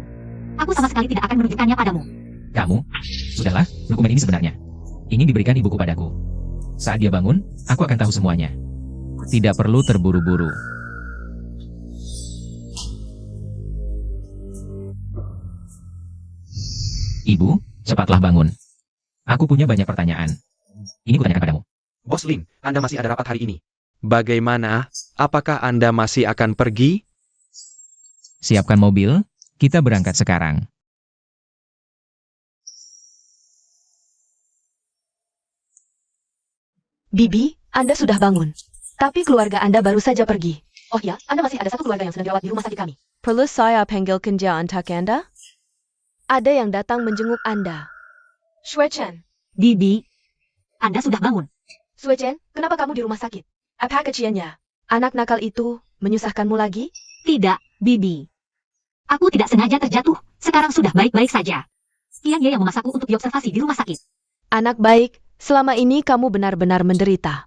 Aku sama sekali tidak akan menunjukkannya padamu. Kamu? Sudahlah, dokumen ini sebenarnya ingin diberikan ibuku padaku. Saat dia bangun, aku akan tahu semuanya. Tidak perlu terburu-buru. Ibu, cepatlah bangun. Aku punya banyak pertanyaan. Ini kutanyakan padamu. Bos Lin, Anda masih ada rapat hari ini. Bagaimana? Apakah Anda masih akan pergi? Siapkan mobil, kita berangkat sekarang. Bibi, Anda sudah bangun. Tapi keluarga Anda baru saja pergi. Oh ya, Anda masih ada satu keluarga yang sedang dirawat di rumah sakit kami. Perlu saya panggil kerja untuk Anda? Ada yang datang menjenguk Anda. Sue Chen. Bibi, Anda sudah bangun. Sue Chen, kenapa kamu di rumah sakit? Apa keciannya? Anak nakal itu menyusahkanmu lagi? Tidak, Bibi. Aku tidak sengaja terjatuh. Sekarang sudah baik-baik saja. Kian Ye yang memasakku untuk diobservasi di rumah sakit. Anak baik, selama ini kamu benar-benar menderita.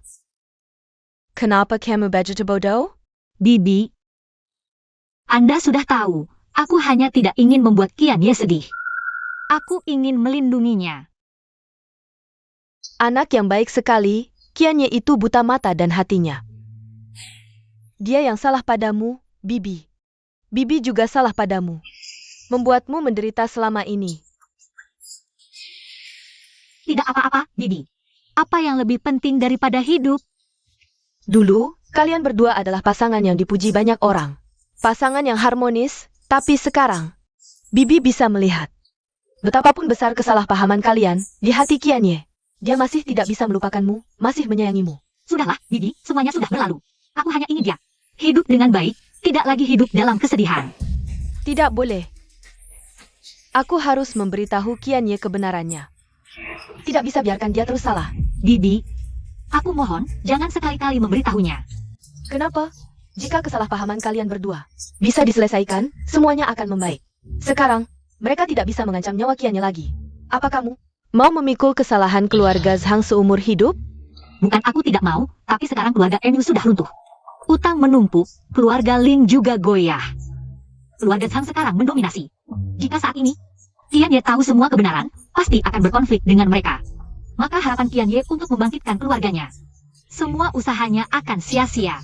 Kenapa kamu begitu bodoh? Bibi, Anda sudah tahu, aku hanya tidak ingin membuat Kian Ye sedih. Aku ingin melindunginya. Anak yang baik sekali, Kian Ye itu buta mata dan hatinya. Dia yang salah padamu, Bibi. Bibi juga salah padamu. Membuatmu menderita selama ini. Tidak apa-apa, Bibi. Apa yang lebih penting daripada hidup? Dulu, kalian berdua adalah pasangan yang dipuji banyak orang. Pasangan yang harmonis, tapi sekarang, Bibi bisa melihat. Betapapun besar kesalahpahaman kalian, di hati Kian Ye, dia masih tidak bisa melupakanmu, masih menyayangimu. Sudahlah, Bibi, semuanya sudah berlalu. Aku hanya ingin dia hidup dengan baik, tidak lagi hidup dalam kesedihan. Tidak boleh. Aku harus memberitahu Kian Ye kebenarannya. Tidak bisa biarkan dia terus salah. Bibi, aku mohon, jangan sekali-kali memberitahunya. Kenapa? Jika kesalahpahaman kalian berdua bisa diselesaikan, semuanya akan membaik. Sekarang, mereka tidak bisa mengancam nyawa Kian Ye lagi. Apa kamu mau memikul kesalahan keluarga Zhang seumur hidup? Bukan aku tidak mau, tapi sekarang keluarga MU sudah runtuh. Utang menumpuk, keluarga Lin juga goyah. Keluarga Zhang sekarang mendominasi. Jika saat ini, Kian Ye tahu semua kebenaran, pasti akan berkonflik dengan mereka. Maka harapan Kian Ye untuk membangkitkan keluarganya. Semua usahanya akan sia-sia.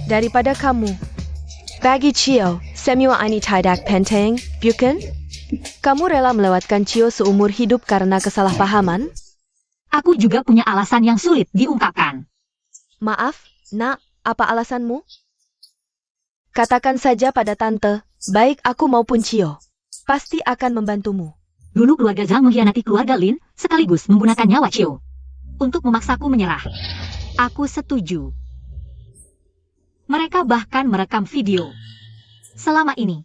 Daripada kamu, bagi Chio, semua ini tidak penting, bukan? Kamu rela melewatkan Chio seumur hidup karena kesalahpahaman? Aku juga punya alasan yang sulit diungkapkan. Maaf, nak, apa alasanmu? Katakan saja pada tante, baik aku maupun Chio. Pasti akan membantumu. Dulu keluarga Zhang mengkhianati keluarga Lin, sekaligus menggunakan nyawa Chio untuk memaksaku menyerah. Aku setuju. Mereka bahkan merekam video. Selama ini,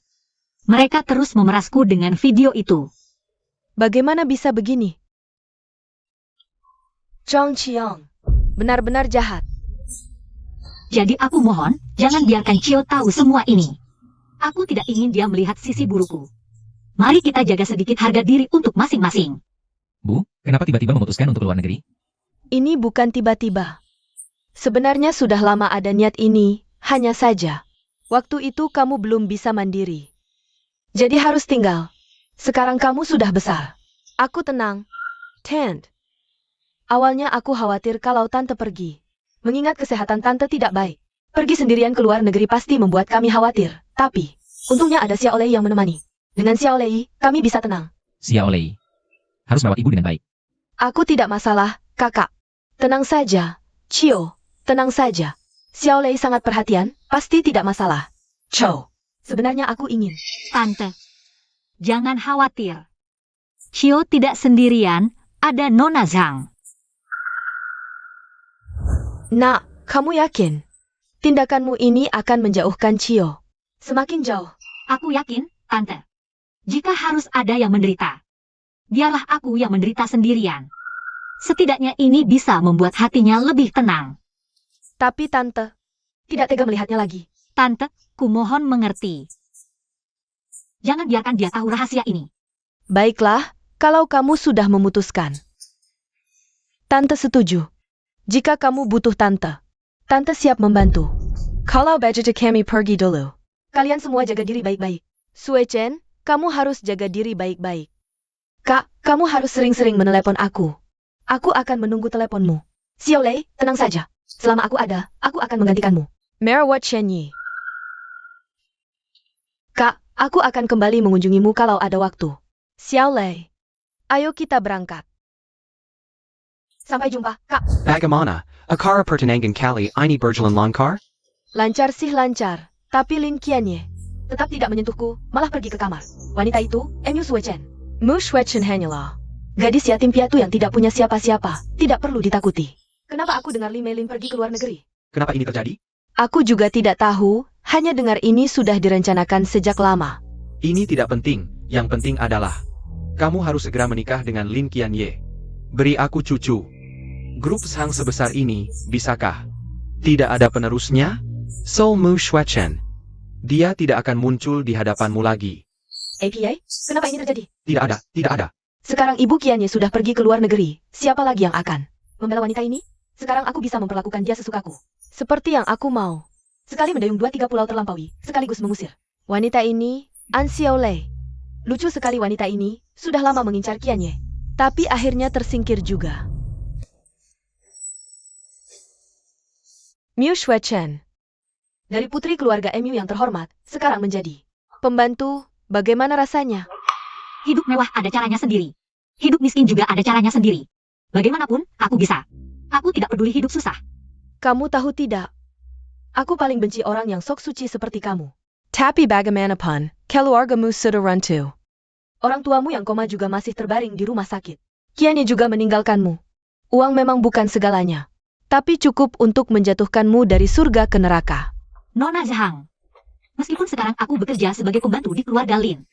mereka terus memerasku dengan video itu. Bagaimana bisa begini? Zhang Qiang, benar-benar jahat. Jadi aku mohon, jangan biarkan Chio tahu semua ini. Aku tidak ingin dia melihat sisi burukku. Mari kita jaga sedikit harga diri untuk masing-masing. Bu, kenapa tiba-tiba memutuskan untuk keluar negeri? Ini bukan tiba-tiba. Sebenarnya sudah lama ada niat ini, hanya saja. Waktu itu kamu belum bisa mandiri. Jadi harus tinggal. Sekarang kamu sudah besar. Aku tenang. Tante. Awalnya aku khawatir kalau tante pergi. Mengingat kesehatan tante tidak baik. Pergi sendirian ke luar negeri pasti membuat kami khawatir. Tapi, untungnya ada Xiao Lei yang menemani. Dengan Xiao Lei, kami bisa tenang. Xiao Lei harus merawat ibu dengan baik. Aku tidak masalah, kakak. Tenang saja, Cio. Tenang saja. Xiao Lei sangat perhatian, pasti tidak masalah. Chow. Sebenarnya aku ingin. Tante, jangan khawatir. Cio tidak sendirian, ada Nona Zhang. Nak, kamu yakin? Tindakanmu ini akan menjauhkan Cio. Semakin jauh. Aku yakin, Tante. Jika harus ada yang menderita, biarlah aku yang menderita sendirian. Setidaknya ini bisa membuat hatinya lebih tenang. Tapi Tante, tidak tega melihatnya lagi. Tante, kumohon mengerti. Jangan biarkan dia tahu rahasia ini. Baiklah, kalau kamu sudah memutuskan. Tante setuju. Jika kamu butuh Tante, Tante siap membantu. Kalau budget kami pergi dulu. Kalian semua jaga diri baik-baik. Sue Chen, kamu harus jaga diri baik-baik. Kak, kamu harus sering-sering menelepon aku. Aku akan menunggu teleponmu. Xiao Lei, tenang saja. Selama aku ada, aku akan menggantikanmu. Merawat Chen Yi. Kak, aku akan kembali mengunjungimu kalau ada waktu. Xiao Lei, ayo kita berangkat. Sampai jumpa, Kak. Bagaimana? Akara pertunangan kali ini berjalan lancar? Lancar sih lancar, tapi Lin Qianye tetap tidak menyentuhku, malah pergi ke kamar. Wanita itu, Mu Sue Chen. Mu Sue Chen hanyalah gadis yatim piatu yang tidak punya siapa-siapa, tidak perlu ditakuti. Kenapa aku dengar Li Meilin pergi ke luar negeri? Kenapa ini terjadi? Aku juga tidak tahu, hanya dengar ini sudah direncanakan sejak lama. Ini tidak penting, yang penting adalah kamu harus segera menikah dengan Lin Qianye. Beri aku cucu. Grup Sang sebesar ini, bisakah? Tidak ada penerusnya? So Mu Shuechen. Dia tidak akan muncul di hadapanmu lagi. APA, kenapa ini terjadi? Tidak ada. Sekarang Ibu Qianye sudah pergi ke luar negeri, siapa lagi yang akan membela wanita ini? Sekarang aku bisa memperlakukan dia sesukaku. Seperti yang aku mau. Sekali mendayung 2-3 pulau terlampaui, sekaligus mengusir. Wanita ini, An Xiao Lei. Lucu sekali wanita ini, sudah lama mengincar Qianye. Tapi akhirnya tersingkir juga. Mu Sue Chen. Dari putri keluarga Mu yang terhormat, sekarang menjadi pembantu, bagaimana rasanya? Hidup mewah ada caranya sendiri. Hidup miskin juga ada caranya sendiri. Bagaimanapun, aku bisa. Aku tidak peduli hidup susah. Kamu tahu tidak? Aku paling benci orang yang sok suci seperti kamu. Tapi bagaimanapun, keluargamu sudah runtuh. Orang tuamu yang koma juga masih terbaring di rumah sakit. Qianye juga meninggalkanmu. Uang memang bukan segalanya, tapi cukup untuk menjatuhkanmu dari surga ke neraka. Nona Zhang. Meskipun sekarang aku bekerja sebagai pembantu di keluarga Lin,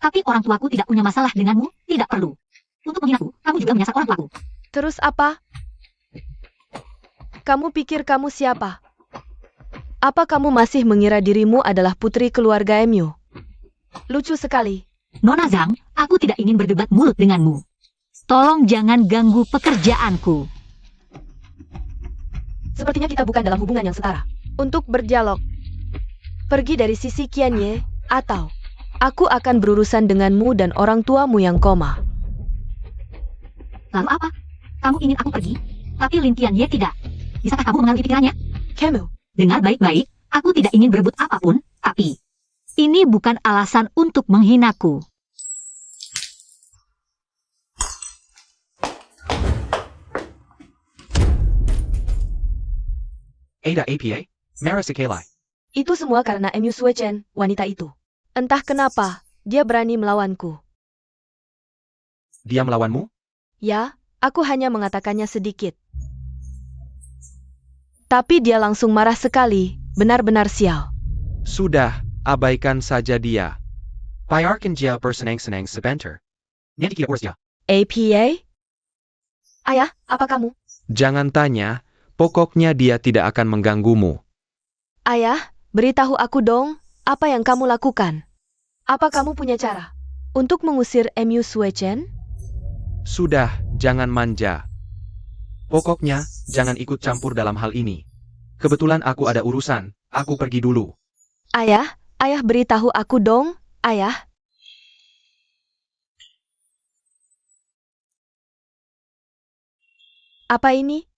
tapi orang tuaku tidak punya masalah denganmu, tidak perlu. Untuk menghinaku, kamu juga menyasar orang tuaku. Terus apa? Kamu pikir kamu siapa? Apa kamu masih mengira dirimu adalah putri keluarga Mu? Lucu sekali. Nona Zhang, aku tidak ingin berdebat mulut denganmu. Tolong jangan ganggu pekerjaanku. Sepertinya kita bukan dalam hubungan yang setara. Untuk berdialog, pergi dari sisi Qianye, atau aku akan berurusan denganmu dan orang tuamu yang koma. Lalu apa? Kamu ingin aku pergi, tapi Lin Qianye tidak. Bisakah kamu mengerti pikirannya? Kamu, Dengar baik-baik, aku tidak ingin berebut apapun, tapi ini bukan alasan untuk menghinaku. Ada APA? Mara Sekelai. itu semua karena Mu Sue Chen, wanita itu. Entah kenapa, dia berani melawanku. Dia melawanmu? Ya, aku hanya mengatakannya sedikit. Tapi dia langsung marah sekali, benar-benar sial. Sudah, abaikan saja dia. Biarkan dia bersenang-senang sebentar. Nanti kita urus dia. APA? Ayah, apa kamu? Jangan tanya, pokoknya dia tidak akan mengganggumu. Ayah, beritahu aku dong, apa yang kamu lakukan? Apa kamu punya cara untuk mengusir Mu Sue Chen? Sudah, jangan manja. Pokoknya, jangan ikut campur dalam hal ini. Kebetulan aku ada urusan, aku pergi dulu. Ayah beritahu aku dong, ayah. Apa ini?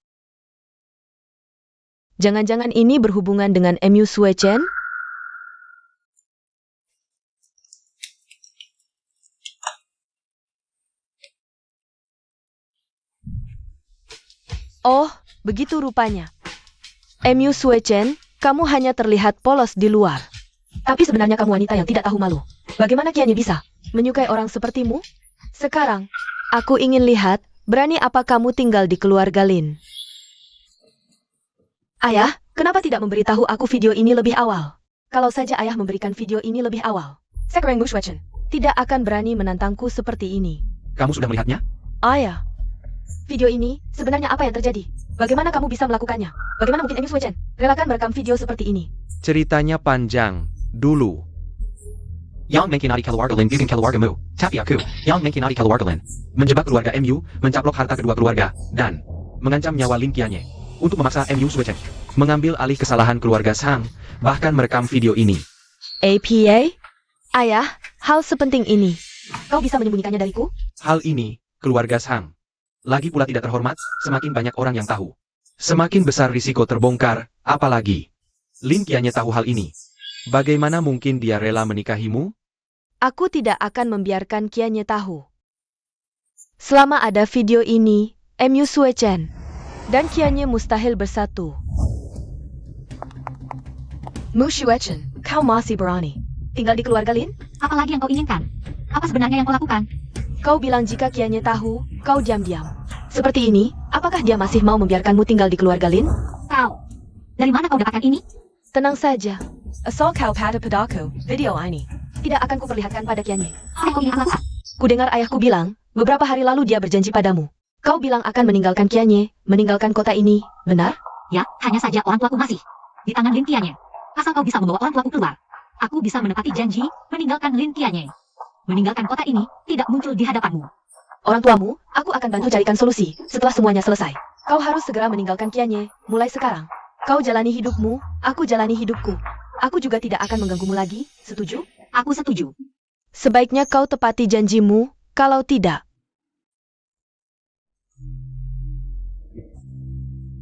Jangan-jangan ini berhubungan dengan Mu Sue Chen? Oh, begitu rupanya. MU Sue Chen, kamu hanya terlihat polos di luar. Tapi sebenarnya kamu wanita yang tidak tahu malu. Bagaimana Qianye bisa menyukai orang sepertimu? Sekarang, aku ingin lihat, berani apa kamu tinggal di keluarga Lin. Ayah, kenapa tidak memberitahu aku video ini lebih awal? Kalau saja ayah memberikan video ini lebih awal, Sekarang Mu Sue Chen tidak akan berani menantangku seperti ini. Kamu sudah melihatnya? Ayah, video ini sebenarnya apa yang terjadi? Bagaimana kamu bisa melakukannya? Bagaimana mungkin MU Sue Chen relakan merekam video seperti ini? Ceritanya panjang. Dulu. Yang mengkhianati keluarga Lin bukan keluarga Mu, tapi aku yang mengkhianati keluarga Lin. Menjebak keluarga MU, mencaplok harta kedua keluarga, dan mengancam nyawa Lin Qianye. Untuk memaksa MU Sue Chen mengambil alih kesalahan keluarga Zhang, bahkan merekam video ini. APA? Ayah, hal sepenting ini, kau bisa menyembunyikannya dariku? Hal ini, keluarga Zhang. Lagi pula tidak terhormat, semakin banyak orang yang tahu. Semakin besar risiko terbongkar, apalagi Lin Qianye tahu hal ini. Bagaimana mungkin dia rela menikahimu? Aku tidak akan membiarkan Qianye tahu. Selama ada video ini, MU Sue Chen dan Qianye mustahil bersatu. Mu Sue Chen, kau masih berani tinggal di keluarga Lin? Apalagi yang kau inginkan? Apa sebenarnya yang kau lakukan? Kau bilang jika Qianye tahu, kau diam-diam. Seperti ini, apakah dia masih mau membiarkanmu tinggal di keluarga Lin? Kau, dari mana kau dapatkan ini? Tenang saja. Asal kau pada padaku, video ini tidak akan kuperlihatkan pada Qianye. Apa yang kau ingat lakukan? Kudengar ayahku bilang, beberapa hari lalu dia berjanji padamu. Kau bilang akan meninggalkan Qianye, meninggalkan kota ini, benar? Ya, hanya saja orang tuaku masih di tangan Lin Qianye. Asal kau bisa membawa orang tuaku keluar, aku bisa menepati janji meninggalkan Lin Qianye. Meninggalkan kota ini tidak muncul di hadapanmu. Orang tuamu, aku akan bantu carikan solusi setelah semuanya selesai. Kau harus segera meninggalkan Qianye, mulai sekarang. Kau jalani hidupmu, aku jalani hidupku. Aku juga tidak akan mengganggumu lagi, setuju? Aku setuju. Sebaiknya kau tepati janjimu, kalau tidak.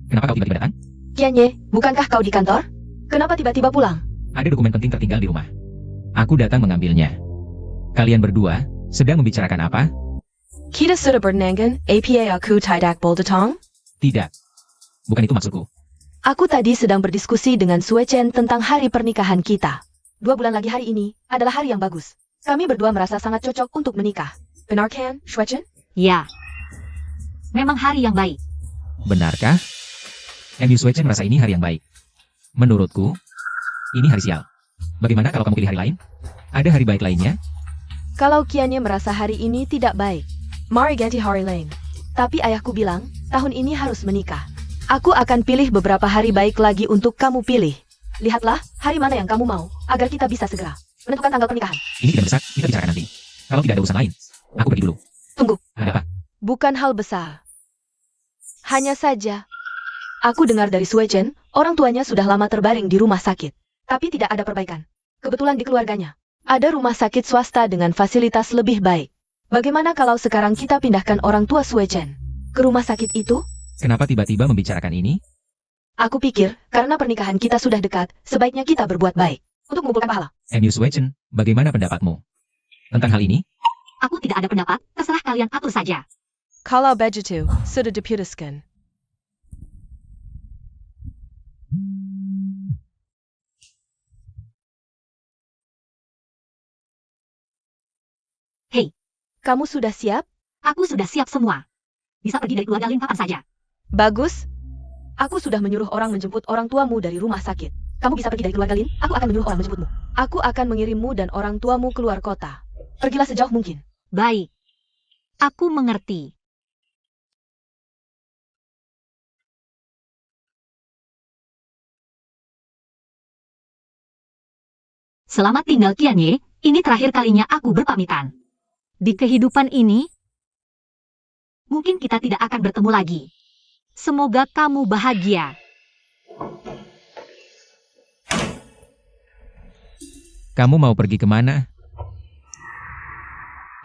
Kenapa kau tiba-tiba datang? Qianye, bukankah kau di kantor? Kenapa tiba-tiba pulang? Ada dokumen penting tertinggal di rumah. Aku datang mengambilnya. Kalian berdua sedang membicarakan apa? Kita sudah bernangan, APA aku tidak boldatang? Tidak. Bukan itu maksudku. Aku tadi sedang berdiskusi dengan Sue Chen tentang hari pernikahan kita. 2 bulan lagi hari ini adalah hari yang bagus. Kami berdua merasa sangat cocok untuk menikah. Benar kan, Sue Chen? Ya. Memang hari yang baik. Benarkah? MU Sue Chen merasa ini hari yang baik. Menurutku, ini hari sial. Bagaimana kalau kamu pilih hari lain? Ada hari baik lainnya? Kalau Qianye merasa hari ini tidak baik, mari ganti hari lain. Tapi ayahku bilang, tahun ini harus menikah. Aku akan pilih beberapa hari baik lagi untuk kamu pilih. Lihatlah, hari mana yang kamu mau, agar kita bisa segera menentukan tanggal pernikahan. Ini tidak besar, kita bicarakan nanti. Kalau tidak ada urusan lain, aku pergi dulu. Tunggu. Ada apa? Bukan hal besar. Hanya saja, aku dengar dari Sue Chen, orang tuanya sudah lama terbaring di rumah sakit. Tapi tidak ada perbaikan. Kebetulan di keluarganya, ada rumah sakit swasta dengan fasilitas lebih baik. Bagaimana kalau sekarang kita pindahkan orang tua Sue Chen ke rumah sakit itu? Kenapa tiba-tiba membicarakan ini? Aku pikir, karena pernikahan kita sudah dekat, sebaiknya kita berbuat baik untuk mengumpulkan pahala. MU Sue Chen, bagaimana pendapatmu tentang hal ini? Aku tidak ada pendapat, terserah kalian atur saja. Kalau begitu, sudah diputuskan. Hei, kamu sudah siap? Aku sudah siap semua. Bisa pergi dari keluarga Lin kapan saja. Bagus. Aku sudah menyuruh orang menjemput orang tuamu dari rumah sakit. Kamu bisa pergi dari keluarga Lin, aku akan menyuruh orang menjemputmu. Aku akan mengirimmu dan orang tuamu keluar kota. Pergilah sejauh mungkin. Baik. Aku mengerti. Selamat tinggal Qianye, ini terakhir kalinya aku berpamitan. Di kehidupan ini, mungkin kita tidak akan bertemu lagi. Semoga kamu bahagia. Kamu mau pergi kemana?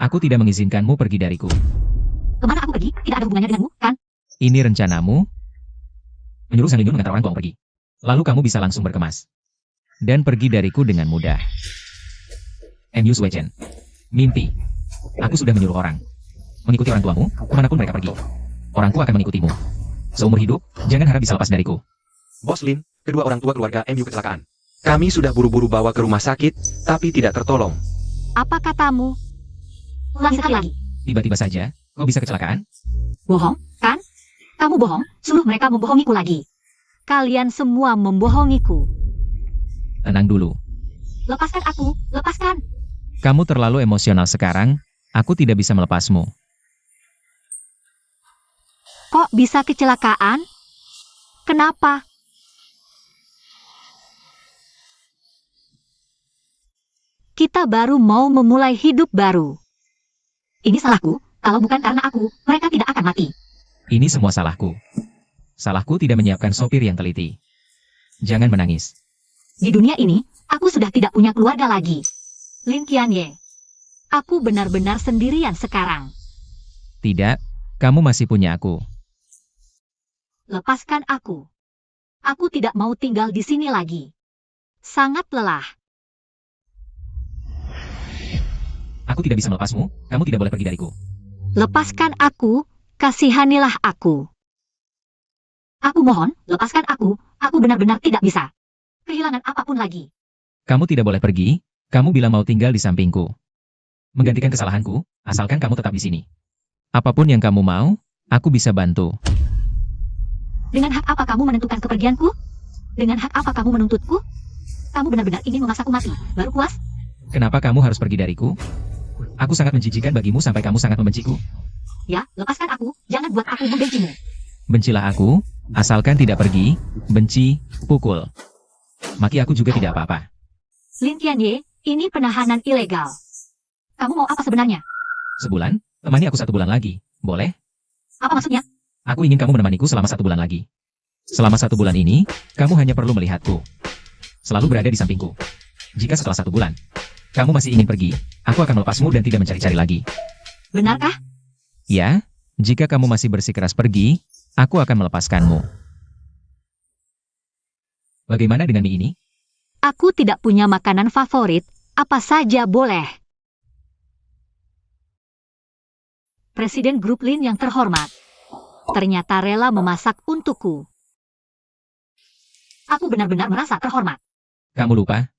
Aku tidak mengizinkanmu pergi dariku. Kemana aku pergi? Tidak ada hubungannya denganmu, kan? Ini rencanamu? Menyuruh Zhang Lingyun mengantar orang tuamu pergi. Lalu kamu bisa langsung berkemas. Dan pergi dariku dengan mudah. MU Sue Chen. Mimpi. Aku sudah menyuruh orang mengikuti orang tuamu, kemanapun mereka pergi. Orangku akan mengikutimu. Seumur hidup, jangan harap bisa lepas dariku. Bos Lin, kedua orang tua keluarga MU kecelakaan. Kami sudah buru-buru bawa ke rumah sakit, tapi tidak tertolong. Apa katamu? Ulangi sekali lagi. Tiba-tiba saja, kau bisa kecelakaan? Bohong, kan? Kamu bohong, suruh mereka membohongiku lagi. Kalian semua membohongiku. Tenang dulu. Lepaskan aku, lepaskan. Kamu terlalu emosional sekarang, aku tidak bisa melepasmu. Kok bisa kecelakaan? Kenapa? Kita baru mau memulai hidup baru. Ini salahku, kalau bukan karena aku, mereka tidak akan mati. Ini semua salahku. Salahku tidak menyiapkan sopir yang teliti. Jangan menangis. Di dunia ini, aku sudah tidak punya keluarga lagi. Lin Qianye. Aku benar-benar sendirian sekarang. Tidak, kamu masih punya aku. Lepaskan aku. Aku tidak mau tinggal di sini lagi. Sangat lelah. Aku tidak bisa melepasmu, kamu tidak boleh pergi dariku. Lepaskan aku, kasihanilah aku. Aku mohon, lepaskan aku benar-benar tidak bisa. Kehilangan apapun lagi. Kamu tidak boleh pergi, kamu bilang mau tinggal di sampingku. Menggantikan kesalahanku, asalkan kamu tetap di sini. Apapun yang kamu mau, aku bisa bantu. Dengan hak apa kamu menentukan kepergianku? Dengan hak apa kamu menuntutku? Kamu benar-benar ingin memaksaku mati, baru puas? Kenapa kamu harus pergi dariku? Aku sangat menjijikan bagimu sampai kamu sangat membenciku. Ya, lepaskan aku, jangan buat aku membencimu. Bencilah aku, asalkan tidak pergi, benci, pukul. Maki aku juga tidak apa-apa. Lin Qianye, ini penahanan ilegal. Kamu mau apa sebenarnya? Sebulan, temani aku 1 bulan lagi, boleh? Apa maksudnya? Aku ingin kamu menemaniku selama 1 bulan lagi. Selama 1 bulan ini, kamu hanya perlu melihatku. Selalu berada di sampingku. Jika setelah 1 bulan, kamu masih ingin pergi, aku akan melepasmu dan tidak mencari-cari lagi. Benarkah? Ya, jika kamu masih bersikeras pergi, aku akan melepaskanmu. Bagaimana dengan mie ini? Aku tidak punya makanan favorit, apa saja boleh. Presiden Grup Lin yang terhormat, ternyata rela memasak untukku. Aku benar-benar merasa terhormat. Kamu lupa?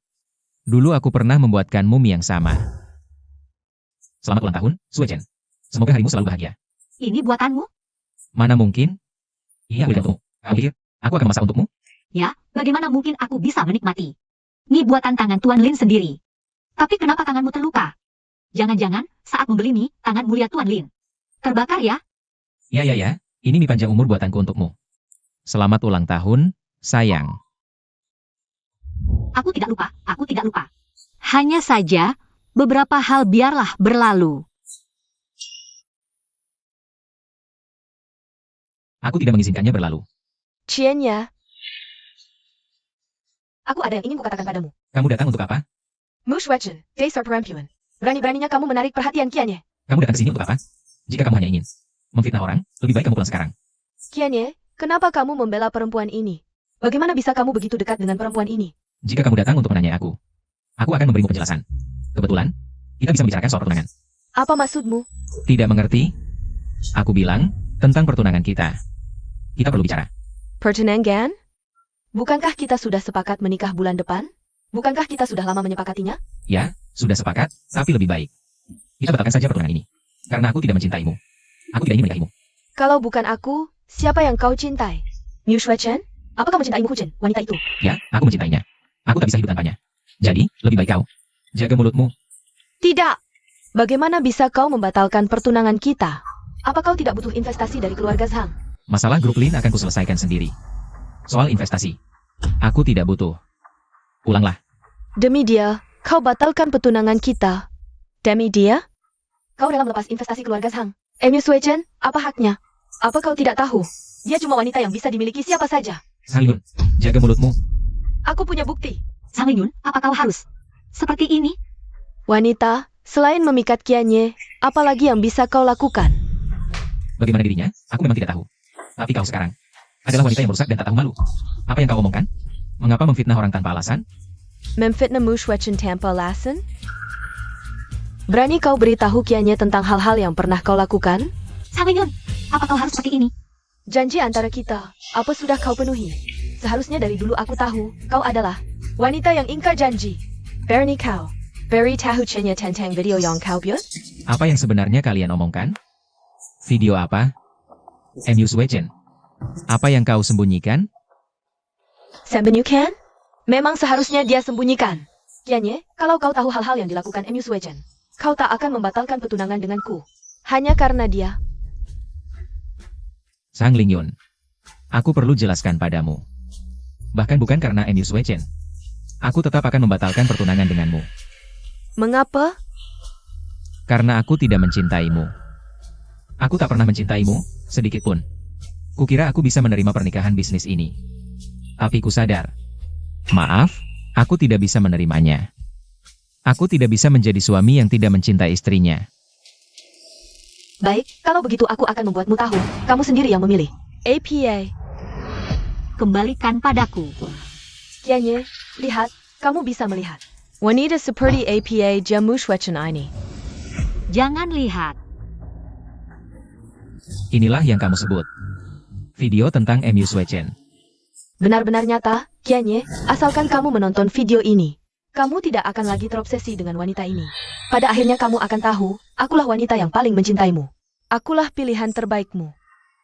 Dulu aku pernah membuatkanmu mie yang sama. Selamat ulang tahun, Suechen. Semoga harimu selalu bahagia. Ini buatanmu? Mana mungkin? Iya, aku untukmu. Kamu pikir, aku akan memasak untukmu? Ya, bagaimana mungkin aku bisa menikmati? Mie buatan tangan Tuan Lin sendiri. Tapi kenapa tanganmu terluka? Jangan-jangan, saat membeli mie, tangan mulia Tuan Lin terbakar ya? Ya, ini mie panjang umur buatanku untukmu. Selamat ulang tahun, sayang. Aku tidak lupa. Hanya saja, beberapa hal biarlah berlalu. Aku tidak mengizinkannya berlalu. Qianye. Aku ada yang ingin kukatakan padamu. Kamu datang untuk apa? Mu Shuechen, Desert Rampuan. Berani-beraninya kamu menarik perhatian Qianye. Kamu datang ke sini untuk apa? Jika kamu hanya ingin memfitnah orang, lebih baik kamu pulang sekarang. Qianye, kenapa kamu membela perempuan ini? Bagaimana bisa kamu begitu dekat dengan perempuan ini? Jika kamu datang untuk menanyai aku akan memberimu penjelasan. Kebetulan, kita bisa membicarakan soal pertunangan. Apa maksudmu? Tidak mengerti? Aku bilang, tentang pertunangan kita. Kita perlu bicara. Pertunangan? Bukankah kita sudah sepakat menikah bulan depan? Bukankah kita sudah lama menyepakatinya? Ya, sudah sepakat, tapi lebih baik kita batalkan saja pertunangan ini. Karena aku tidak mencintaimu. Aku tidak ingin menikahimu. Kalau bukan aku, siapa yang kau cintai? Mu Shuechen? Apakah mencintai Mu Huchen, wanita itu? Ya, aku mencintainya. Aku tak bisa hidup tanpanya. Jadi, lebih baik kau jaga mulutmu. Tidak. Bagaimana bisa kau membatalkan pertunangan kita? Apa kau tidak butuh investasi dari keluarga Zhang? Masalah grup Lin akan kuselesaikan sendiri. Soal investasi, aku tidak butuh. Ulanglah. Demi dia, kau batalkan pertunangan kita. Demi dia? Kau rela melepas investasi keluarga Zhang. Mu Shuechen, apa haknya? Apa kau tidak tahu? Dia cuma wanita yang bisa dimiliki siapa saja. Sang Yun, jaga mulutmu. Aku punya bukti. Sang Yun, apa kau harus seperti ini? Wanita, selain memikat Qianye, apalagi yang bisa kau lakukan? Bagaimana dirinya? Aku memang tidak tahu. Tapi kau sekarang adalah wanita yang merusak dan tak tahu malu. Apa yang kau omongkan? Mengapa memfitnah orang tanpa alasan? Memfitnah Mu Shuechen tanpa alasan? Berani kau beritahu Qianye tentang hal-hal yang pernah kau lakukan? Sang Yun, apa kau harus seperti ini? Janji antara kita, apa sudah kau penuhi? Seharusnya dari dulu aku tahu, kau adalah wanita yang ingkar janji. Bernie kau. Beri tahu cenya tentang video yang kau buat? Apa yang sebenarnya kalian omongkan? Video apa? MU Suechen. Apa yang kau sembunyikan? Sembunyikan? Memang seharusnya dia sembunyikan. Kianye, kalau kau tahu hal-hal yang dilakukan MU Suechen, kau tak akan membatalkan pertunangan denganku. Hanya karena dia. Sang Lingyun. Aku perlu jelaskan padamu. Bahkan bukan karena MU Suechen. Aku tetap akan membatalkan pertunangan denganmu. Mengapa? Karena aku tidak mencintaimu. Aku tak pernah mencintaimu, sedikit pun. Kukira aku bisa menerima pernikahan bisnis ini. Tapi ku sadar. Maaf, aku tidak bisa menerimanya. Aku tidak bisa menjadi suami yang tidak mencintai istrinya. Baik, kalau begitu aku akan membuatmu tahu. Kamu sendiri yang memilih. APA. Kembalikan padaku. Kianye, lihat, kamu bisa melihat. Wanita seperti APA jamu Suechen ini. Jangan lihat. Inilah yang kamu sebut. Video tentang MU Suechen. Benar-benar nyata, Kianye, asalkan kamu menonton video ini. Kamu tidak akan lagi terobsesi dengan wanita ini. Pada akhirnya kamu akan tahu, akulah wanita yang paling mencintaimu. Akulah pilihan terbaikmu.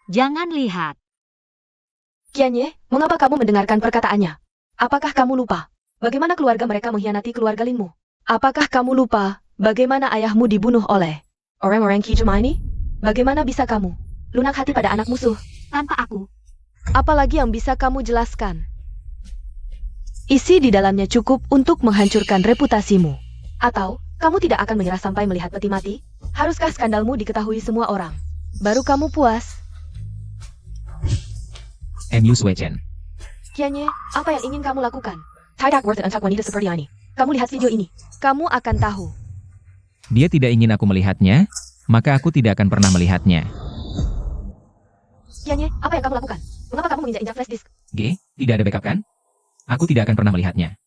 Jangan lihat. Kianye, mengapa kamu mendengarkan perkataannya? Apakah kamu lupa? Bagaimana keluarga mereka mengkhianati keluarga Linmu? Apakah kamu lupa, bagaimana ayahmu dibunuh oleh orang-orang Kijum ini? Bagaimana bisa kamu lunak hati pada anak musuh? Tanpa aku. Apalagi yang bisa kamu jelaskan? Isi di dalamnya cukup untuk menghancurkan reputasimu. Atau, kamu tidak akan menyerah sampai melihat peti mati? Haruskah skandalmu diketahui semua orang? Baru kamu puas? MU Suechen. Kianye, apa yang ingin kamu lakukan? Tidak worth it untuk wanita seperti ini. Kamu lihat video ini. Kamu akan tahu. Dia tidak ingin aku melihatnya, maka aku tidak akan pernah melihatnya. Kianye, apa yang kamu lakukan? Mengapa kamu menginjak-injak flash disk? G, tidak ada backup kan? Aku tidak akan pernah melihatnya.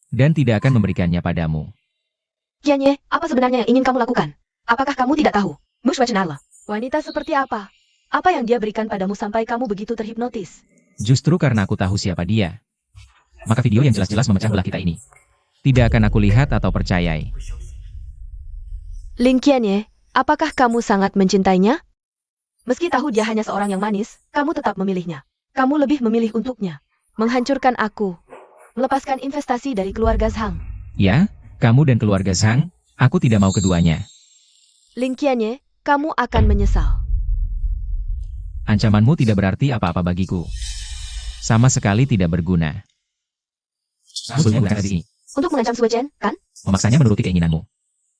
Dan tidak akan memberikannya padamu. Kianye, apa sebenarnya yang ingin kamu lakukan? Apakah kamu tidak tahu? Mushwachenala. Wanita seperti apa? Apa yang dia berikan padamu sampai kamu begitu terhipnotis? Justru karena aku tahu siapa dia. Maka video yang jelas-jelas memecah belah kita ini tidak akan aku lihat atau percayai. Lin Kianye, apakah kamu sangat mencintainya? Meski tahu dia hanya seorang yang manis, kamu tetap memilihnya. Kamu lebih memilih untuknya menghancurkan aku, melepaskan investasi dari keluarga Zhang. Ya, kamu dan keluarga Zhang, aku tidak mau keduanya. Lin Kianye, kamu akan menyesal. Ancamanmu tidak berarti apa-apa bagiku. Sama sekali tidak berguna. Aku belum menggunakan ini. Untuk mengancam Suechen, kan? Memaksanya menuruti keinginanmu.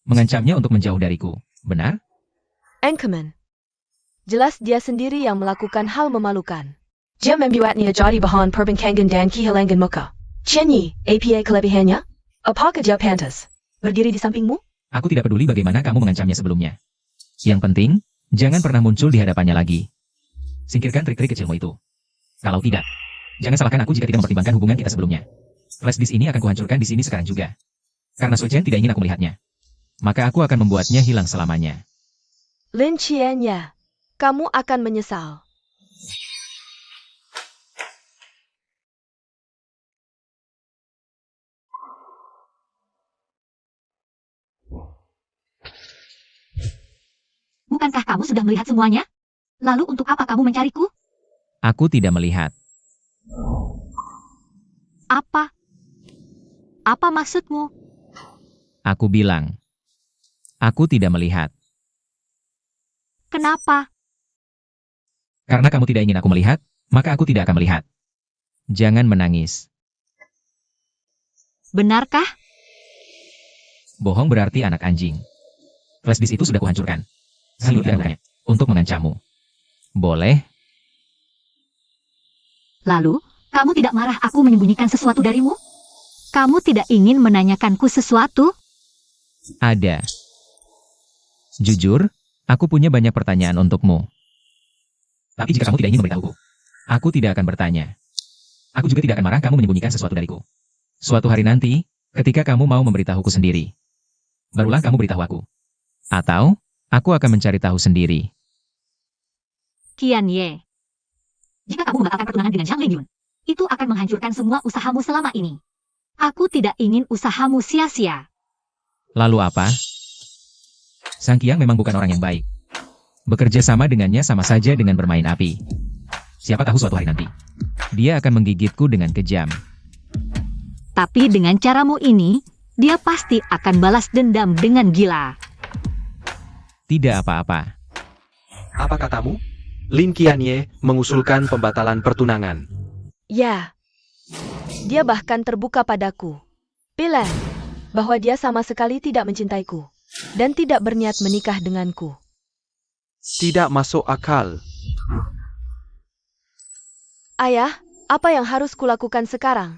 Mengancamnya untuk menjauh dariku. Benar? Anchorman. Jelas dia sendiri yang melakukan hal memalukan. Dia membuatnya jadi bahan perbincangan dan kehilangan muka. Chenyi, APA kelebihannya? Apakah dia pantas berdiri di sampingmu? Aku tidak peduli bagaimana kamu mengancamnya sebelumnya. Yang penting, jangan pernah muncul di hadapannya lagi. Singkirkan trik-trik kecilmu itu. Kalau tidak, jangan salahkan aku jika tidak mempertimbangkan hubungan kita sebelumnya. Flash disk ini akan kuhancurkan di sini sekarang juga. Karena Suechen tidak ingin aku melihatnya. Maka aku akan membuatnya hilang selamanya. Lin Qianye, kamu akan menyesal. Bukankah kamu sudah melihat semuanya? Lalu untuk apa kamu mencariku? Aku tidak melihat. Apa? Apa maksudmu? Aku bilang. Aku tidak melihat. Kenapa? Karena kamu tidak ingin aku melihat, maka aku tidak akan melihat. Jangan menangis. Benarkah? Bohong berarti anak anjing. Flash disk itu sudah kuhancurkan. Hanya tidak melakukannya untuk mengancammu. Boleh? Lalu, kamu tidak marah aku menyembunyikan sesuatu darimu? Kamu tidak ingin menanyakanku sesuatu? Ada. Jujur, aku punya banyak pertanyaan untukmu. Tapi jika kamu tidak ingin memberitahuku, aku tidak akan bertanya. Aku juga tidak akan marah kamu menyembunyikan sesuatu dariku. Suatu hari nanti, ketika kamu mau memberitahuku sendiri, barulah kamu beritahu aku. Atau, aku akan mencari tahu sendiri. Kianye. Jika kamu membatalkan pertunangan dengan Zhang Lingyun, itu akan menghancurkan semua usahamu selama ini. Aku tidak ingin usahamu sia-sia. Lalu apa? Sang Qiang memang bukan orang yang baik. Bekerja sama dengannya sama saja dengan bermain api. Siapa tahu suatu hari nanti, dia akan menggigitku dengan kejam. Tapi dengan caramu ini, dia pasti akan balas dendam dengan gila. Tidak apa-apa. Apa katamu? Lin Qianye mengusulkan pembatalan pertunangan. Ya. Dia bahkan terbuka padaku. Bilang bahwa dia sama sekali tidak mencintaiku dan tidak berniat menikah denganku. Tidak masuk akal. Ayah, apa yang harus kulakukan sekarang?